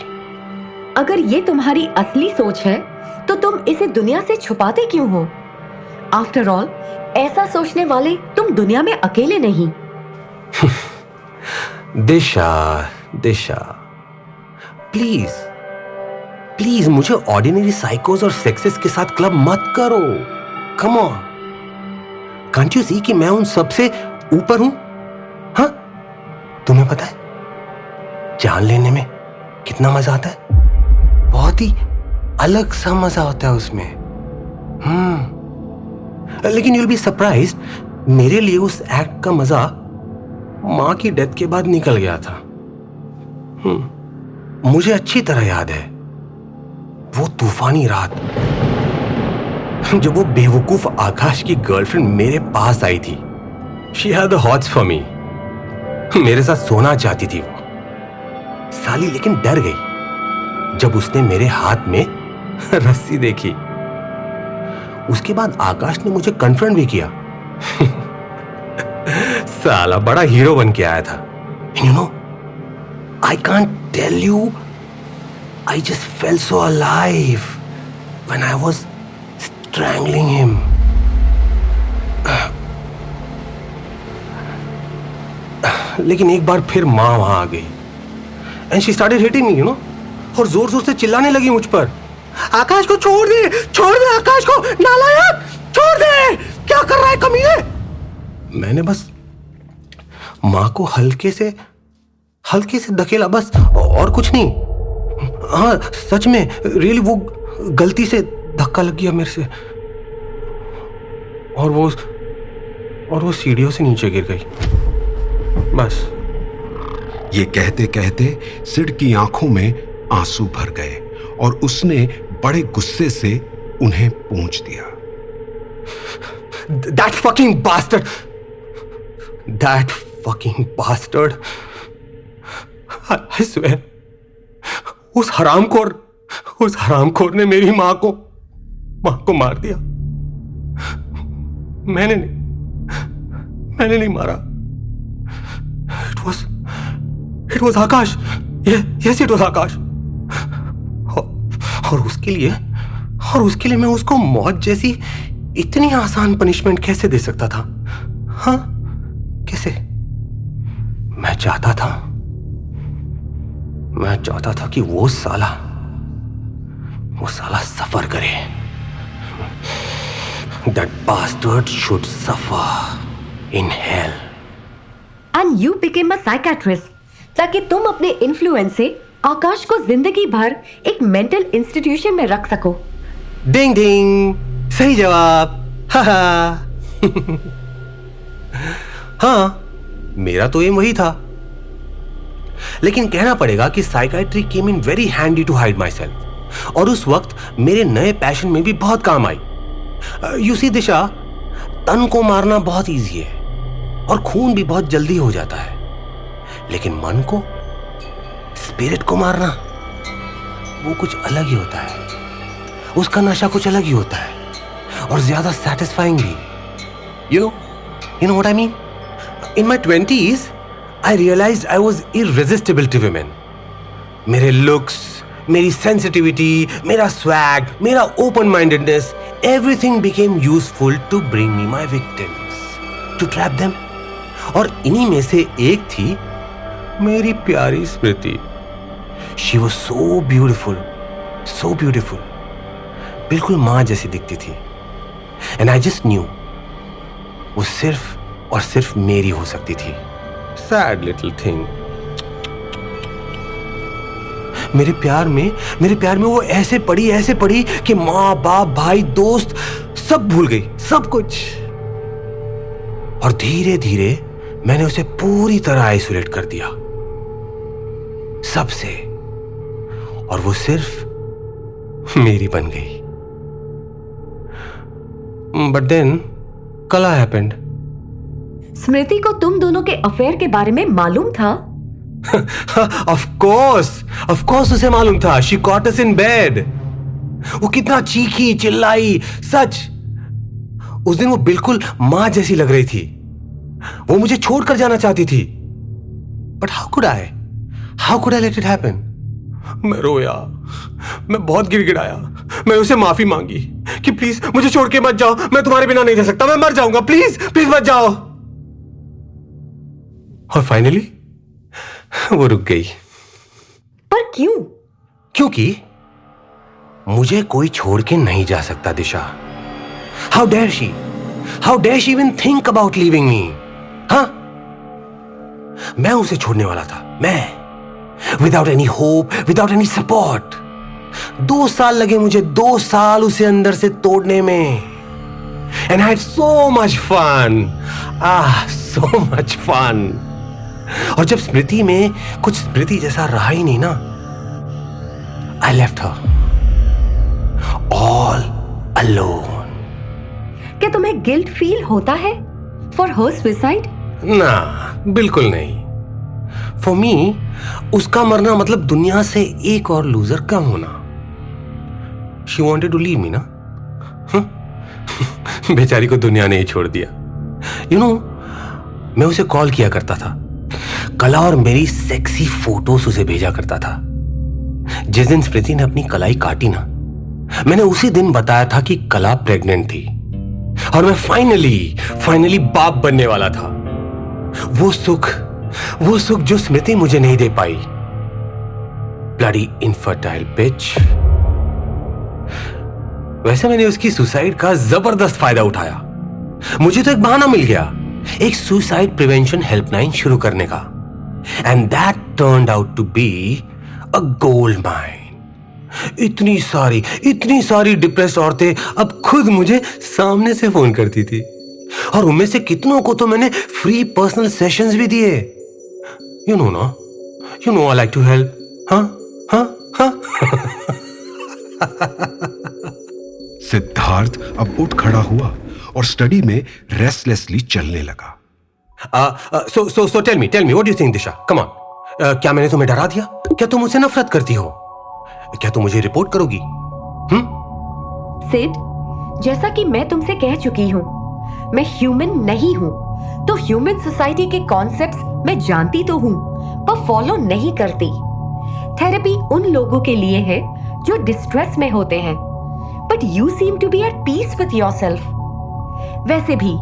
अगर ये तुम्हारी असली सोच है तो तुम इसे दुनिया से छुपाते क्यों हो? आफ्टर ऑल, ऐसा सोचने वाले तुम दुनिया में अकेले नहीं। प्लीज प्लीज मुझे ऑर्डिनरी साइकोस और सेक्सेस के साथ क्लब मत करो। Come on, can't you see कि मैं उन सबसे ऊपर हूं? हाँ, तुम्हें पता है जान लेने में कितना मजा आता है? बहुत ही अलग सा मजा होता है उसमें। लेकिन यूल बी सरप्राइज्ड, मेरे लिए उस एक्ट का मजा मां की डेथ के बाद निकल गया था। मुझे अच्छी तरह याद है वो तूफानी रात जब वो बेवकूफ आकाश की गर्लफ्रेंड मेरे पास आई थी। She had the hots for me. मेरे साथ सोना चाहती थी वो साली, लेकिन डर गई जब उसने मेरे हाथ में रस्सी देखी। उसके बाद आकाश ने मुझे कन्फ्रंट भी किया। साला बड़ा हीरो बन के आया था। You know, I can't tell you, I just felt so alive when I was strangling him. लेकिन एक बार फिर मां वहां आ गई and she started hitting me, you know, और जोर जोर से चिल्लाने लगी मुझ पर। आकाश को छोड़ दे आकाश को, नालायक, छोड़ दे, क्या कर रहा है कमीने? मैंने बस मां को हल्के से धकेला, बस, और कुछ नहीं। हाँ सच में, रियली वो गलती से धक्का लग गया मेरे से और वो सीढ़ियों से नीचे गिर गई, बस। ये कहते कहते सिड की आंखों में आंसू भर गए और उसने बड़े गुस्से से उन्हें पूंछ दिया। That fucking bastard! I swear, उस हरामखोर ने मेरी मां को मार दिया। मैंने नहीं मारा। It was Akash. Yes, it was आकाश। और उसके लिए मैं उसको मौत जैसी इतनी आसान पनिशमेंट कैसे दे सकता था? हाँ, कैसे? मैं चाहता था कि वो साला सफर करे। That bastard should suffer in hell. And you became a psychiatrist ताकि तुम अपने इन्फ्लुएंस से आकाश को जिंदगी भर एक मेंटल इंस्टीट्यूशन में रख सको। डिंग डिंग, सही जवाब। हाँ, मेरा तो एम वही था। लेकिन कहना पड़ेगा कि psychiatry came in very handy to hide my self, और उस वक्त मेरे नए पैशन में भी बहुत काम आई। यू सी दिशा, तन को मारना बहुत इजी है और खून भी बहुत जल्दी हो जाता है, लेकिन मन को, स्पिरिट को मारना, वो कुछ अलग ही होता है। उसका नशा कुछ अलग ही होता है और ज्यादा सैटिस्फाइंग भी। You know what I mean? In my 20s, I realized I was irresistible to women. मेरे looks, मेरी sensitivity, मेरा swag, मेरा open-mindedness, everything became useful to bring me my victims, to trap them. और इन्हीं में से एक थी मेरी प्यारी स्मृति। She was so beautiful, so beautiful. बिल्कुल माँ जैसी दिखती थी। And I just knew वो सिर्फ और सिर्फ मेरी हो सकती थी। Sad little thing. मेरे प्यार में वो ऐसे पड़ी कि माँ, बाप, भाई, दोस्त सब भूल गई, सब कुछ। और धीरे धीरे मैंने उसे पूरी तरह आइसोलेट कर दिया सबसे, और वो सिर्फ मेरी बन गई। बट देन कला हैपेंड। स्मृति को तुम दोनों के अफेयर के बारे में मालूम था? ऑफ कोर्स उसे मालूम था। She cot us in bed. वो कितना चीखी चिल्लाई, सच। उस दिन वो बिल्कुल मां जैसी लग रही थी। वो मुझे छोड़कर जाना चाहती थी, but how could I let it happen? मैं रोया, मैं बहुत गिड़गिड़ाया, मैं उसे माफी मांगी कि प्लीज मुझे छोड़ के मत जाओ, मैं तुम्हारे बिना नहीं रह सकता, मैं मर जाऊंगा, प्लीज मत जाओ। और फाइनली वो रुक गई। पर क्यों? क्योंकि मुझे कोई छोड़ के नहीं जा सकता Disha. How dare she even think about leaving me. हाँ, मैं उसे छोड़ने वाला था, मैं, without any hope, without any support. 2 साल लगे मुझे, 2 साल उसे अंदर से तोड़ने में। And I had so much fun, so much fun. और जब स्मृति में कुछ स्मृति जैसा रहा ही नहीं ना, I left her all alone. क्या तुम्हें गिल्ट फील होता है फॉर हर सुसाइड? ना, बिल्कुल नहीं। फॉर मी उसका मरना मतलब दुनिया से एक और लूजर कम होना। She wanted to leave me ना। बेचारी को दुनिया ने ही छोड़ दिया। यू नो, मैं उसे कॉल किया करता था, कला और मेरी सेक्सी फोटोज उसे भेजा करता था। जिस दिन स्मृति ने अपनी कलाई काटी ना, मैंने उसी दिन बताया था कि कला प्रेग्नेंट थी और मैं फाइनली बाप बनने वाला था। वो सुख जो स्मृति मुझे नहीं दे पाई। ब्लडी इनफर्टाइल बिच। वैसे मैंने उसकी सुसाइड का जबरदस्त फायदा उठाया। मुझे तो एक बहाना मिल गया, एक सुसाइड प्रिवेंशन हेल्पलाइन शुरू करने का। And that turned out to be a gold mine. इतनी सारी डिप्रेस्ड औरतें अब खुद मुझे सामने से फोन करती थी, और उनमें से कितनों को तो मैंने फ्री पर्सनल सेशंस भी दिए। You know I like to help. हाँ। सिद्धार्थ अब उठ खड़ा हुआ और स्टडी में रेस्टलेसली चलने लगा। So tell me, what do you think, Disha? Come on. क्या मैंने तुम्हें डरा दिया? क्या तुम मुझसे नफरत करती हो? क्या तुम मुझे रिपोर्ट करोगी? सिड, जैसा कि मैं तुमसे कह चुकी हूँ, मैं ह्यूमन नहीं हूँ। तो ह्यूमन सोसाइटी के कॉन्सेप्ट्स मैं जानती तो हूँ, पर फॉलो नहीं करती। थेरेपी उन लोगों के लिए है जो डिस्ट्रेस में होते हैं, but you seem to be at peace with yourself. वैसे भी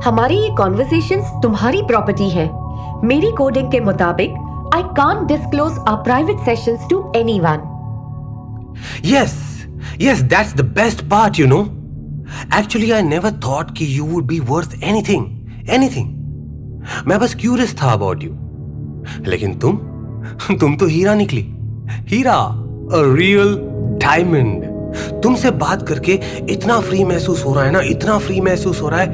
हमारी ये कॉन्वर्सेशंस तुम्हारी प्रॉपर्टी है। मेरी कोडिंग के मुताबिक I can't disclose our private sessions to anyone. Yes, that's the best part, you know. Actually, I never thought कि you would be worth anything. मैं बस curious था about you. लेकिन तुम तो हीरा निकली। हीरा, a real diamond. तुमसे बात करके इतना फ्री महसूस हो रहा है ना, इतना फ्री महसूस हो रहा है,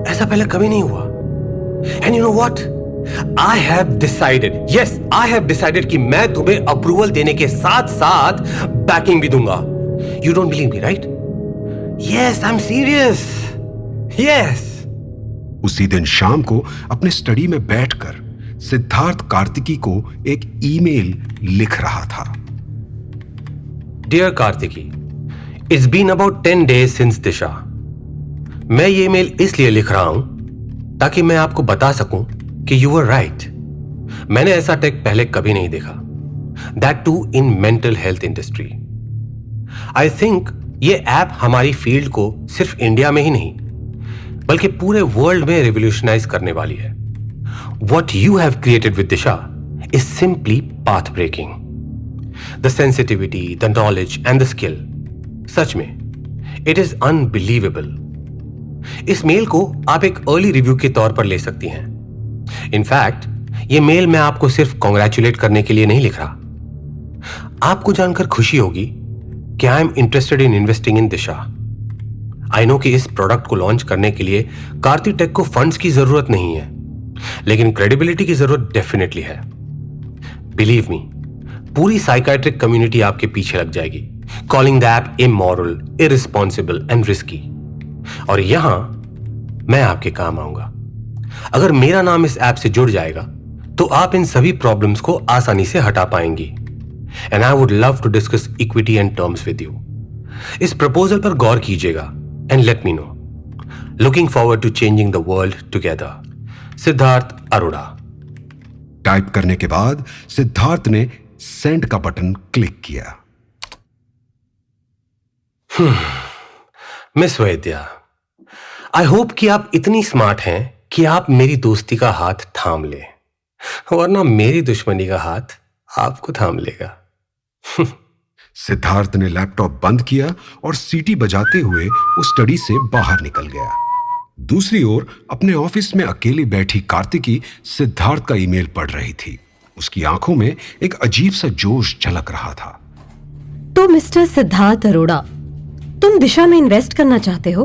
ऐसा पहले कभी नहीं हुआ। And you know what? I have decided कि मैं तुम्हें अप्रूवल देने के साथ साथ बैकिंग भी दूंगा। You don't believe me, right? Yes, I'm serious. Yes. उसी दिन शाम को अपने स्टडी में बैठकर सिद्धार्थ कार्तिकी को एक ईमेल लिख रहा था। Dear Kartiki, it's been about 10 days since दिशा। मैं ये ईमेल इसलिए लिख रहा हूं ताकि मैं आपको बता सकूं कि you were right. मैंने ऐसा टेक पहले कभी नहीं देखा, that too in mental health industry. I think ये ऐप हमारी फील्ड को सिर्फ इंडिया में ही नहीं बल्कि पूरे वर्ल्ड में रिवोल्यूशनाइज करने वाली है। What you have created with Disha is simply path breaking. The sensitivity, the knowledge and the skill, सच में it is unbelievable. इस मेल को आप एक अर्ली रिव्यू के तौर पर ले सकती हैं। इनफैक्ट ये मेल मैं आपको सिर्फ कॉन्ग्रेचुलेट करने के लिए नहीं लिख रहा। आपको जानकर खुशी होगी कि I am interested in investing in Disha. I know कि इस प्रोडक्ट को लॉन्च करने के लिए कार्ति टेक को फंड्स की जरूरत नहीं है, लेकिन क्रेडिबिलिटी की जरूरत डेफिनेटली है। बिलीव मी, पूरी साइकाइट्रिक कम्युनिटी आपके पीछे लग जाएगी, calling the app immoral, irresponsible and risky. और यहां मैं आपके काम आऊंगा। अगर मेरा नाम इस ऐप से जुड़ जाएगा तो आप इन सभी प्रॉब्लम्स को आसानी से हटा पाएंगी। And I would love to discuss equity and terms with you. इस प्रपोजल पर गौर कीजिएगा and let me know. Looking forward to changing the world together. Siddharth Arora. Type करने के बाद सिद्धार्थ ने सेंड का बटन क्लिक किया। मिस वैद्या, आई होप कि आप इतनी स्मार्ट हैं कि आप मेरी दोस्ती का हाथ थाम ले, वरना मेरी दुश्मनी का हाथ आपको थाम लेगा। सिद्धार्थ ने लैपटॉप बंद किया और सीटी बजाते हुए उस स्टडी से बाहर निकल गया। दूसरी ओर अपने ऑफिस में अकेली बैठी कार्तिकी सिद्धार्थ का ईमेल पढ़ रही थी। उसकी आंखों में एक अजीब सा जोश झलक रहा था। तो मिस्टर सिद्धार्थ अरोड़ा, तुम दिशा में इन्वेस्ट करना चाहते हो?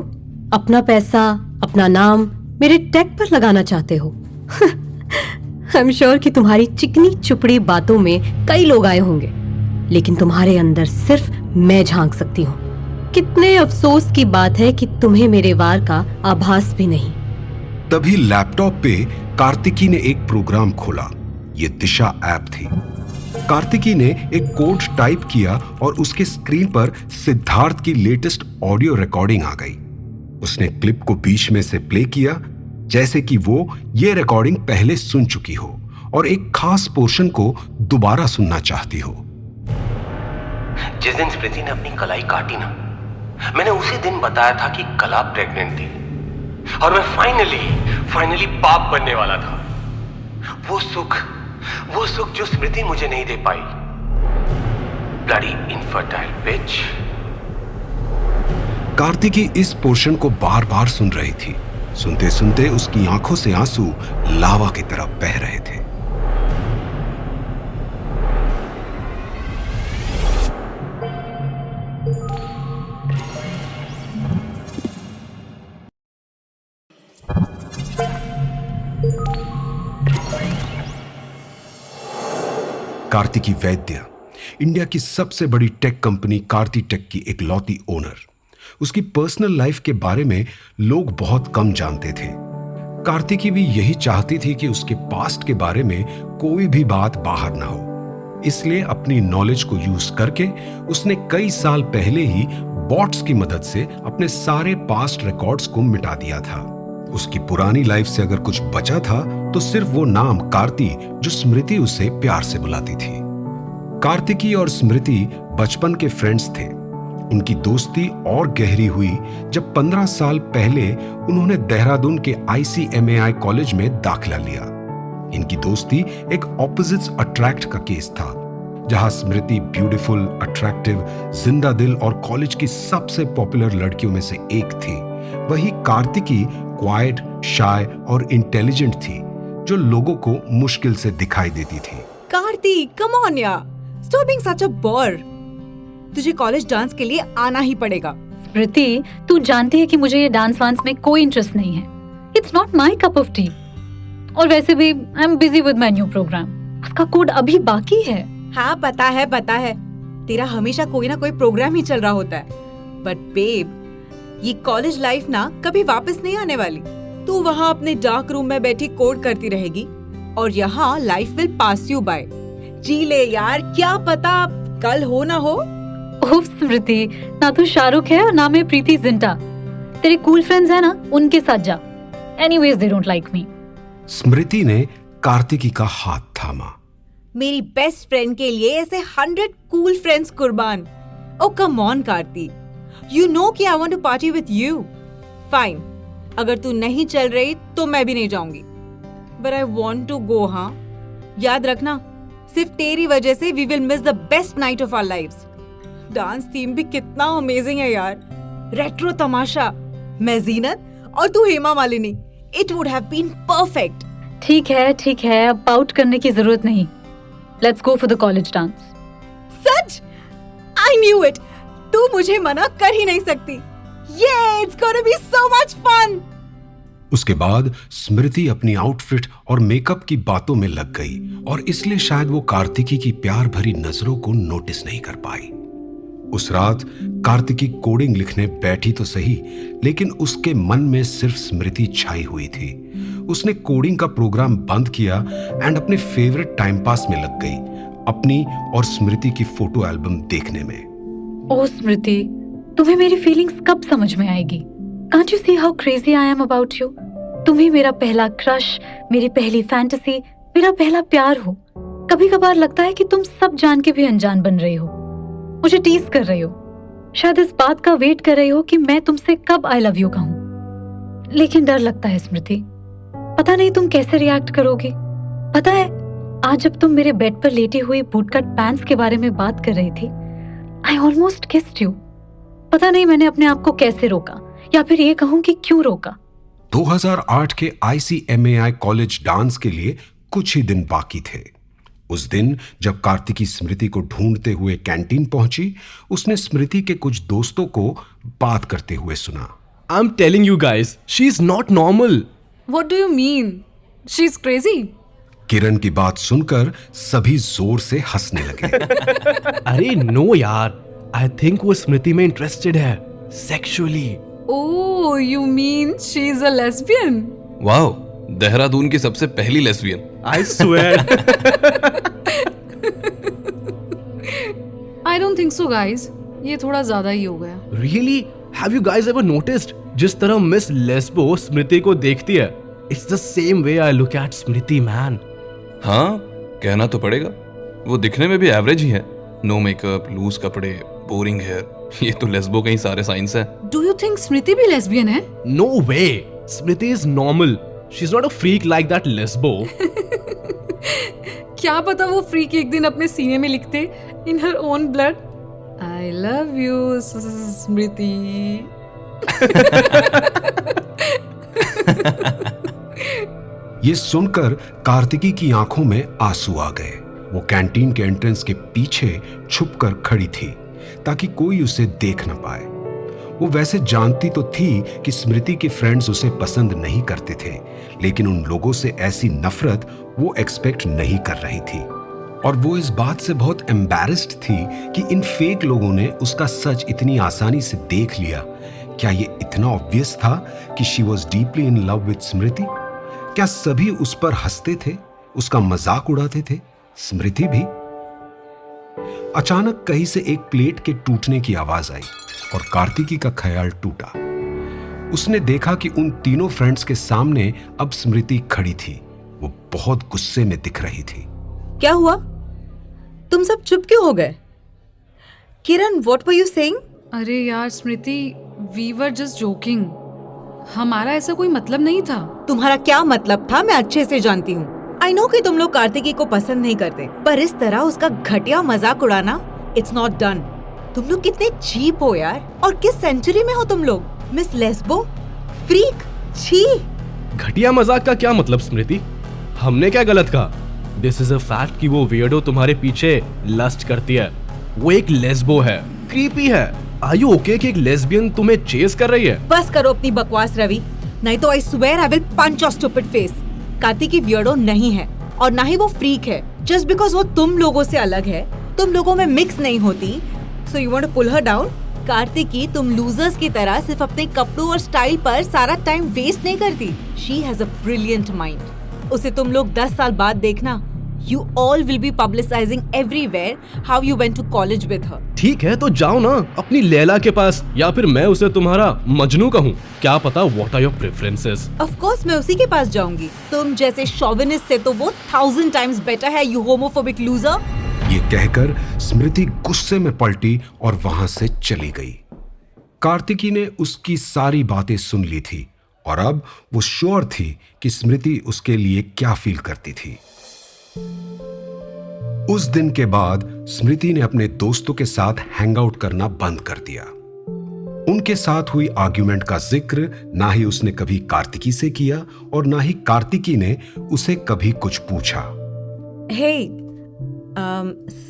अपना पैसा, अपना नाम मेरे टेक पर लगाना चाहते हो? आई एम श्योर कि तुम्हारी चिकनी चुपड़ी बातों में कई लोग आए होंगे, लेकिन तुम्हारे अंदर सिर्फ मैं झांक सकती हूँ। कितने अफसोस की बात है कि तुम्हें मेरे वार का आभास भी नहीं। तभी लैपटॉप पे कार्तिकी ने एक प्रोग्राम खोला। ये दिशा ऐप थी। कार्तिकी ने एक कोड टाइप किया और उसके स्क्रीन पर सिद्धार्थ की लेटेस्ट ऑडियो रिकॉर्डिंग आ गई। उसने क्लिप को बीच में से प्ले किया, जैसे कि वो ये रिकॉर्डिंग पहले सुन चुकी हो और एक खास पोर्शन को दोबारा सुनना चाहती हो। जिस दिन स्मृति ने अपनी कलाई काटी ना, मैंने उसी दिन बताया था कि कला प्रेग्नेंट थी और मैं फाइनली बाप बनने वाला था। वो सुख जो स्मृति मुझे नहीं दे पाई। ब्लडी इनफर्टाइल बिच। कार्तिकी इस पोर्शन को बार बार सुन रही थी। सुनते सुनते उसकी आंखों से आंसू लावा की तरह बह रहे थे। कार्तिकी वैद्य, इंडिया की सबसे बड़ी टेक कंपनी कार्ति टेक की एक लौती ओनर। उसकी पर्सनल लाइफ के बारे में लोग बहुत कम जानते थे। कार्तिकी भी यही चाहती थी कि उसके पास्ट के बारे में कोई भी बात बाहर ना हो। इसलिए अपनी नॉलेज को यूज करके उसने कई साल पहले ही बॉट्स की मदद से अपने सारे पास्ट रिकॉर्ड्स को मिटा दिया था। उसकी पुरानी लाइफ से अगर कुछ बचा था तो सिर्फ वो नाम कार्ति जो स्मृति उसे प्यार से बुलाती थी। कार्तिकी और स्मृति बचपन के फ्रेंड्स थे। उनकी दोस्ती और गहरी हुई जब 15 साल पहले उन्होंने देहरादून के ICMAI कॉलेज में दाखिला लिया। इनकी दोस्ती एक ऑपोजिट्स अट्रैक्ट का केस था, जहां स्मृति ब्यूटीफुल, अट्रैक्टिव, जिंदा दिल और कॉलेज की सबसे पॉपुलर लड़कियों में से एक थी। वही कार्तिकी क्वाइट, शाय और इंटेलिजेंट थी, जो लोगों को मुश्किल से दिखाई देती थी। कार्तिक, कम ऑन यार, स्टॉप बीइंग सच अ बोर। तुझे कॉलेज डांस के लिए आना ही पड़ेगा। स्मृति, तू जानती है कि मुझे ये डांस वांस में कोई इंटरेस्ट नहीं है। It's not my cup of tea. और वैसे भी I am busy with my new program. उसका कोड अभी बाकी है। हाँ पता है। तेरा हमेशा कोई ना कोई प्रोग्राम ही चल रहा होता है। बट बेब, ये कॉलेज लाइफ ना कभी वापस नहीं आने वाली। तू वहाँ अपने डार्क रूम में बैठी कोड करती रहेगी और यहाँ life will pass you by. जी ले यार, क्या पता कल हो ना हो। ओह स्मृति, ना तू शाहरुख है और ना मैं प्रीति जिंटा। तेरे कूल फ्रेंड्स है ना, उनके साथ जा। Anyways they don't like me. Smriti ने कार्तिकी का हाथ थामा। मेरी बेस्ट फ्रेंड के लिए ऐसे 100 कूल फ्रेंड्स कुर्बान। Oh come on Karti, you know कि I want to party with you. Fine, अगर तू नहीं चल रही तो मैं भी नहीं जाऊंगी। But I want to go. हाँ याद रखना, सिर्फ तेरी वजह से we will miss the best night of our lives. Dance theme भी कितना अमेजिंग है यार। रेट्रो तमाशा, मैं जीनत और तू Hema Malini. It would have been perfect. ठीक है, अब पाउट करने की जरूरत नहीं। Let's go for the college dance. सच? I knew it. तू मुझे मना कर ही नहीं सकती। ये it's gonna be so much fun. उसके बाद स्मृति अपनी आउटफिट और मेकअप की बातों में लग गई और इसलिए शायद वो कार्तिकी की प्यार भरी नजरों को नोटिस नहीं कर पाई। उस रात कार्तिकी कोडिंग लिखने बैठी तो सही, लेकिन उसके मन में सिर्फ स्मृति छाई हुई थी। उसने कोडिंग का प्रोग्राम बंद किया एंड अपने फेवरेट टाइम पास में लग गई, अपनी और स्मृति की फोटो एल्बम देखने में। ओह स्मृति, तुम्हें मेरी फीलिंग्स कब समझ में आएगी? Can't you see how crazy I am about you? तुम ही मेरा पहला क्रश, मेरी पहली फैंटेसी, मेरा पहला प्यार हो। कभी कभार लगता है कि तुम सब जान के भी अनजान बन रही हो, मुझे टीज कर रही हो, शायद इस बात का वेट कर रही हो कि मैं तुमसे कब आई लव यू कहूं। लेकिन डर लगता है स्मृति, पता नहीं तुम कैसे रिएक्ट करोगी। पता है, आज जब तुम मेरे बेड पर लेटी हुई बूटकट पैंट्स के बारे में बात कर रही थी, I almost kissed you. पता नहीं मैंने अपने आप को कैसे रोका, या फिर ये कहूं कि क्यों रोका। 2008 के ICMAI कॉलेज डांस के लिए कुछ ही दिन बाकी थे। उस दिन जब कार्तिकी स्मृति को ढूंढते हुए कैंटीन पहुंची, उसने स्मृति के कुछ दोस्तों को बात करते हुए सुना। I'm telling you guys, she's not normal. What do you mean? She's crazy. किरण की बात सुनकर सभी जोर से हंसने लगे। अरे नो यार, I think वो स्मृति में इंटरेस्टेड है sexually. Oh, you mean she's a lesbian? Wow, Dehradun की सबसे पहली lesbian. I swear. I don't think so, guys. ये थोड़ा ज्यादा ही हो गया। Really? Have you guys ever noticed? जिस तरह मिस लेस्बो स्मृति को देखती है, it's the same way I look at Smriti, man. हाँ, कहना तो पड़ेगा। वो दिखने में भी एवरेज ही है। नो मेकअप, लूज कपड़े, बोरिंग हेयर। ये तो लेस्बो के ही सारे साइंस है। Do you think स्मृति भी लेस्बियन है? No way. Smriti is normal. She's not a freak like that lesbo. क्या पता वो फ्रीक एक दिन अपने सीने में लिखते in her own blood, I love you, स्मृति। ये सुनकर कार्तिकी की आंखों में आंसू आ गए। वो कैंटीन के एंट्रेंस के पीछे छुपकर खड़ी थी ताकि कोई उसे देख न पाए। वो वैसे जानती तो थी कि स्मृति के फ्रेंड्स उसे पसंद नहीं करते थे, लेकिन उन लोगों से ऐसी नफरत वो एक्सपेक्ट नहीं कर रही थी। और वो इस बात से बहुत एम्बैरेस्ड थी कि इन फेक लोगों ने उसका सच इतनी आसानी से देख लिया। क्या ये इतना ऑब्वियस था कि she was deeply in love with Smriti? क्या सभी उस पर हंसते थे, उसका मजाक उड़ाते थे, स्मृति भी? अचानक कहीं से एक प्लेट के टूटने की आवाज आई और कार्तिकी का ख्याल टूटा। उसने देखा कि उन तीनों फ्रेंड्स के सामने अब स्मृति खड़ी थी। वो बहुत गुस्से में दिख रही थी। क्या हुआ? तुम सब चुप क्यों हो गए? किरण, व्हाट वर यू सेइंग? अरे यार स्मृति, we were just joking. हमारा ऐसा कोई मतलब नहीं था। तुम्हारा क्या मतलब था मैं अच्छे से जानती हूँ। आई नो कि तुम लोग कार्तिकी को पसंद नहीं करते, पर इस तरह उसका घटिया मजाक उड़ाना, इट्स नॉट डन। तुम लोग कितने चीप हो यार। और किस सेंचुरी में हो तुम लोग? मिस लेस्बो, फ्रीक, छी। घटिया मजाक का क्या मतलब स्मृति? हमने क्या गलत कहा? दिस इज अ फैक्ट कि वो वियर्डो तुम्हारे पीछे लस्ट करती है। वो एक लेस्बो है, क्रीपी है। आर यू ओके कि एक लेस्बियन तुम्हें चेस कर रही है? बस करो अपनी बकवास रवि, नहीं तो I swear I will punch your stupid face. Kartiki weirdo नहीं है और ना ही वो फ्रीक है। जस्ट बिकॉज वो तुम लोगों से अलग है, तुम लोगों में मिक्स नहीं होती, so you want to pull her down. Kartiki तुम लूजर्स की तरह सिर्फ अपने कपड़ों और स्टाइल पर सारा टाइम वेस्ट नहीं करती। She has a brilliant mind. उसे तुम लोग 10 साल बाद देखना, you all will be publicizing everywhere how you went to college with her. ठीक है तो जाओ ना अपनी लैला के पास, या फिर मैं उसे तुम्हारा मजनू कहूँ। क्या पता what are your preferences? Of course मैं उसी के पास जाऊंगी। तुम जैसे शोविनिस्ट से तो वो 1000 times better है, you homophobic loser। ये कहकर स्मृति गुस्से में पलटी और वहां से चली गई। कार्तिकी ने उसकी सारी बातें सुन ली थी और अब वो श्योर थी कि स्मृति उसके लिए क्या फील करती थी। उस दिन के बाद स्मृति ने अपने दोस्तों के साथ हैंग आउट करना बंद कर दिया। उनके साथ हुई आर्ग्यूमेंट का जिक्र ना ही उसने कभी कार्तिकी से किया और ना ही कार्तिकी ने उसे कभी कुछ पूछा। Hey,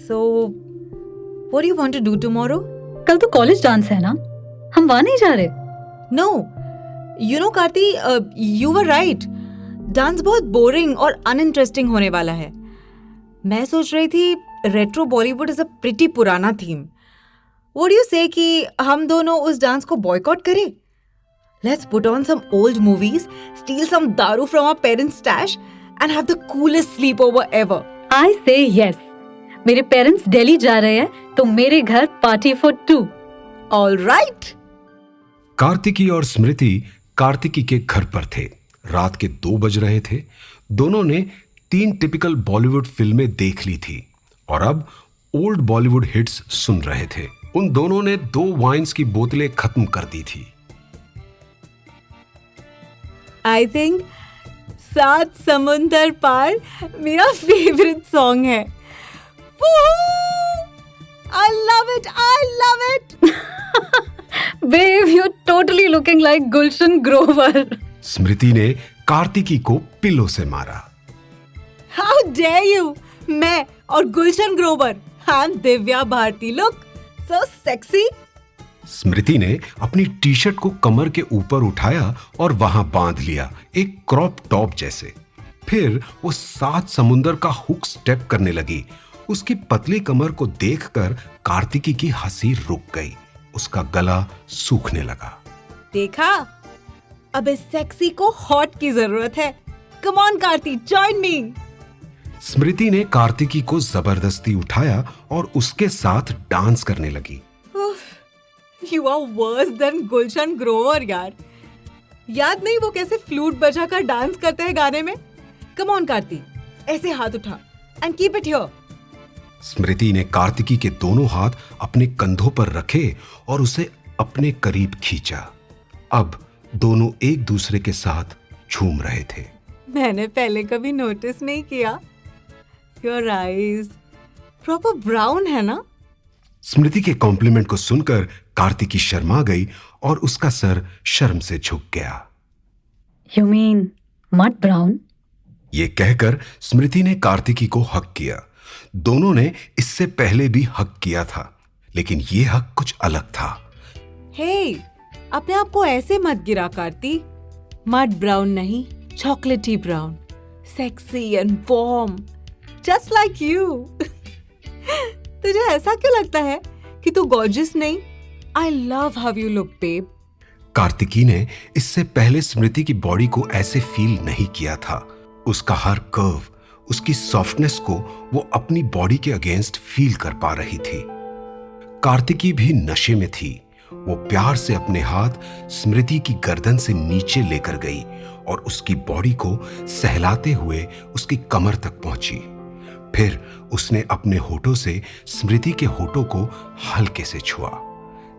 so what do you want to do tomorrow? कल तो कॉलेज डांस है ना, हम वहाँ नहीं जा रहे। No, you know Karti, you were right. Dance बहुत बोरिंग और अनइंटरेस्टिंग होने वाला है। मैं सोच रही थी retro Bollywood is a pretty पुराना थीम। Would you say कि हम दोनों उस डांस को बॉयकॉट करें? Let's put on some old movies, steal some दारू from our parents' stash and have the coolest sleepover ever. I say yes. मेरे parents Delhi जा रहे हैं तो मेरे घर party for 2। All right. Kartiki और स्मृति कार्तिकी के घर पर थे। रात के 2 बज रहे थे। दोनों ने 3 टिपिकल बॉलीवुड फिल्में देख ली थी और अब ओल्ड बॉलीवुड हिट्स सुन रहे थे। उन दोनों ने 2 वाइन्स की बोतलें खत्म कर दी थी। I think 7 समुंदर पार मेरा फेवरेट सॉन्ग है। I love it. I love it. Babe, you're totally looking like Gulshan Grover. स्मृति ने कार्तिकी को पिलो से मारा। How dare you? मैं और Gulshan Grover. I'm Divya Bharti. Look, so sexy. स्मृति ने अपनी टी शर्ट को कमर के ऊपर उठाया और वहां बांध लिया, एक क्रॉप टॉप जैसे। फिर वो 7 समुंदर का हुक स्टेप करने लगी। उसकी पतली कमर को देखकर कार्तिकी की हंसी रुक गई। उसका गला सूखने लगा। देखा? अब इस सेक्सी को हॉट की जरूरत है। Come on, Karti, join me. स्मृति ने कार्तिकी को जबरदस्ती उठाया और उसके साथ डांस करने लगी। You are worse than Gulshan Grover यार। याद नहीं वो कैसे फ्लूट बजाकर डांस करते हैं गाने में? Come on, कार्ति, ऐसे हाथ उठा and keep it here. स्मृति ने कार्तिकी के दोनों हाथ अपने कंधों पर रखे और उसे अपने करीब खींचा। अब दोनों एक दूसरे के साथ झूम रहे थे। मैंने पहले कभी नोटिस नहीं किया। Your eyes proper brown है ना? स्मृति के कॉम्प्लीमेंट को सुनकर कार्तिकी शर्मा गई और उसका सर शर्म से झुक गया। You mean mud brown? ये कहकर स्मृति ने कार्तिकी को हक किया। दोनों ने इससे पहले भी हक किया था, लेकिन ये हक कुछ अलग था। Hey, अपने आप को ऐसे मत गिरा कार्ति। मड ब्राउन नहीं, चॉकलेटी brown, sexy and warm, just like you. तुझे ऐसा क्यों लगता है कि तू गॉर्जियस नहीं? I love how you look, babe. Kartiki ने इससे पहले स्मृति की बॉडी को ऐसे फील नहीं किया था। उसका हर कर्व, उसकी सॉफ्टनेस को वो अपनी बॉडी के अगेंस्ट फील कर पा रही थी। कार्तिकी भी नशे में थी। वो प्यार से अपने हाथ स्मृति की गर्दन से नीचे लेकर गई और उसकी बॉडी को सहलाते हुए उसकी कमर तक पहुंची। फिर उसने अपने होठों से स्मृति के होठों को हल्के से छुआ।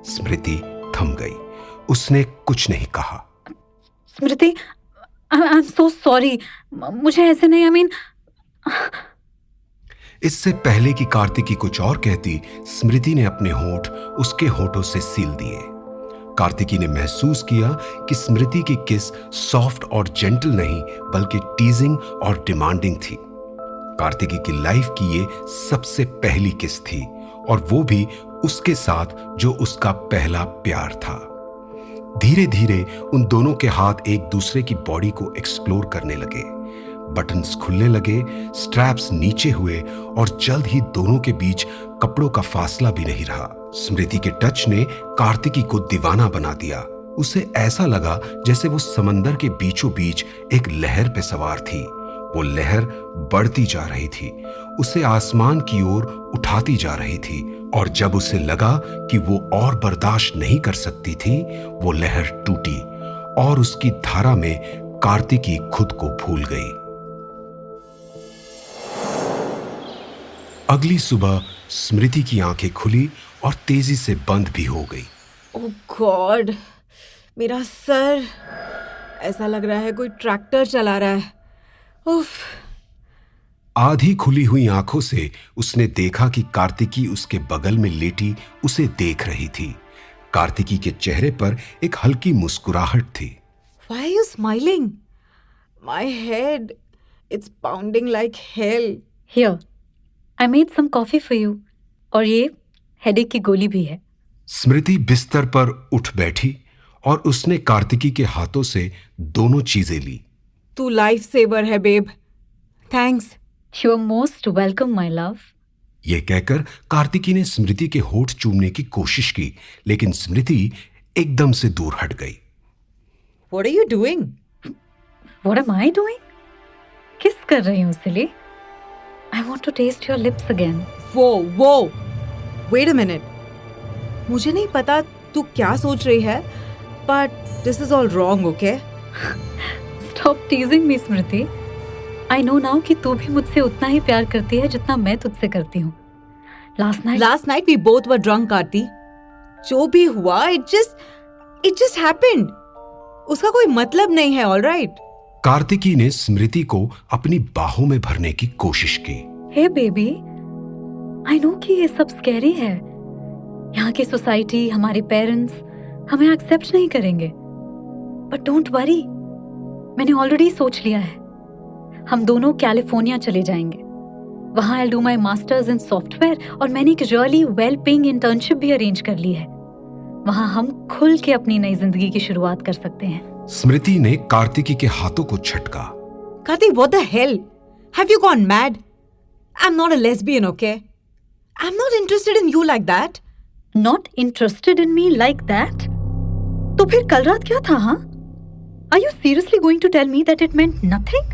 स्मृति थम गई। उसने कुछ नहीं कहा। स्मृति, आई एम सो सॉरी। मुझे ऐसे नहीं, आई मीन। इससे पहले कि कार्तिकी कुछ और कहती, स्मृति ने अपने होठ उसके होठों से सील दिए। कार्तिकी ने महसूस किया कि स्मृति की किस सॉफ्ट और जेंटल नहीं, बल्कि टीजिंग और डिमांडिंग थी। कार्तिकी की लाइफ की ये सबसे पहली किस थी, और वो भी उसके साथ जो उसका पहला प्यार था। धीरे धीरे उन दोनों के हाथ एक दूसरे की बॉडी को एक्सप्लोर करने लगे। बटन्स खुलने लगे, स्ट्रैप्स नीचे हुए और जल्द ही दोनों के बीच कपड़ों का फासला भी नहीं रहा। स्मृति के टच ने कार्तिकी को दीवाना बना दिया। उसे ऐसा लगा जैसे वो समंदर के बीचों बीच एक लहर पे सवार थी। वो लहर बढ़ती जा रही थी, उसे आसमान की ओर उठाती जा रही थी, और जब उसे लगा कि वो और बर्दाश्त नहीं कर सकती थी, वो लहर टूटी और उसकी धारा में कार्तिकी खुद को भूल गई। अगली सुबह स्मृति की आंखें खुली और तेजी से बंद भी हो गई। ओह गॉड, मेरा सर, ऐसा लग रहा है कोई ट्रैक्टर चला रहा है। उफ। आधी खुली हुई आंखों से उसने देखा कि कार्तिकी उसके बगल में लेटी उसे देख रही थी। कार्तिकी के चेहरे पर एक हल्की मुस्कुराहट थी। Why are you smiling? My head, it's pounding like hell. Here, I made some coffee for you. और ये हेडेक की गोली भी है। स्मृति बिस्तर पर उठ बैठी और उसने कार्तिकी के हाथों से दोनों चीजें ली। तू लाइफ सेवर है babe, thanks. You are most welcome, my love. ये कहकर कार्तिकी ने स्मृति के होठ चूमने की कोशिश की, लेकिन स्मृति एकदम से दूर हट गई। What are you doing? What am I doing? किस कर रही हूँ सिली? I want to taste your lips again. Whoa, wait a minute. मुझे नहीं पता तू क्या सोच रही है, but this is all wrong, okay? Stop teasing me, Smriti. I know now कि तू भी मुझसे उतना ही प्यार करती है जितना मैं तुझसे करती हूँ। Last night we both were drunk, Karti. जो भी हुआ, it just happened. उसका कोई मतलब नहीं है, all right? कार्तिकी ने स्मृति को अपनी बाहों में भरने की कोशिश की। Hey baby, आई नो कि ये सब स्कैरी है। यहाँ की सोसाइटी, हमारे पेरेंट्स हमें एक्सेप्ट नहीं करेंगे, बट डोंट वरी, मैंने ऑलरेडी सोच लिया है। हम दोनों कैलिफोर्निया चले जाएंगे। वहाँ I do my masters in software और मैंने एक रियली वेल पेइंग इंटर्नशिप भी अरेंज कर ली है। वहाँ हम खुल के अपनी नई जिंदगी की शुरुआत कर सकते हैं। स्मृति ने कार्तिकी के हाथों को झटका। Kartik, what the hell? Have you gone mad? I'm not a lesbian, okay? I'm not interested in you like that. Not interested in me like that? तो फिर कल रात क्या था, हाँ? Are you seriously going to tell me that it meant nothing?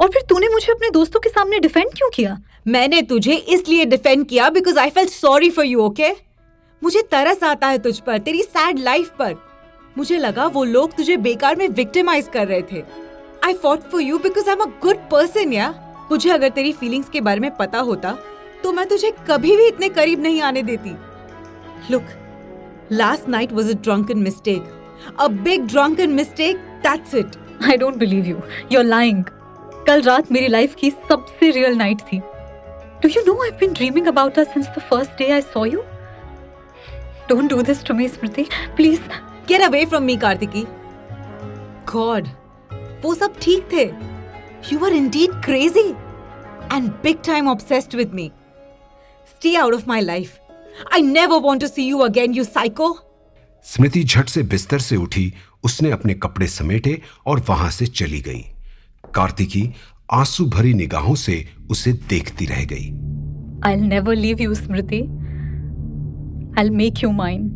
और फिर तूने मुझे अपने दोस्तों के सामने डिफेंड क्यों किया? मैंने तुझे इसलिए डिफेंड किया because I felt sorry for you, okay? मुझे तरस आता है तुझ पर, तेरी सैड लाइफ पर। मुझे लगा वो लोग तुझे बेकार में विक्टिमाइज कर रहे थे। I fought for you because I'm a good person, yeah? मुझे अगर तेरी फीलिंग्स के बारे में पता होता तो मैं तुझे कभी भी इतने करीब नहीं आने देती। Look, last night was a drunken mistake. A big drunken mistake, that's it. I don't believe you. You're lying. कल रात मेरी लाइफ की सबसे रियल नाइट थी। Do you know I've been dreaming about us since the first day I saw you? Don't do this to me, Smriti. Please. Get away from me, Kartiki. God, वो सब ठीक थे। You were indeed crazy and big time obsessed with me. Stay out of my life. I never want to see you again, you psycho. स्मृति झट से बिस्तर से उठी, उसने अपने कपड़े समेटे और वहां से चली गई। कार्तिकी आंसू भरी निगाहों से उसे देखती रह गई। I'll never leave you, Smriti. I'll make you mine.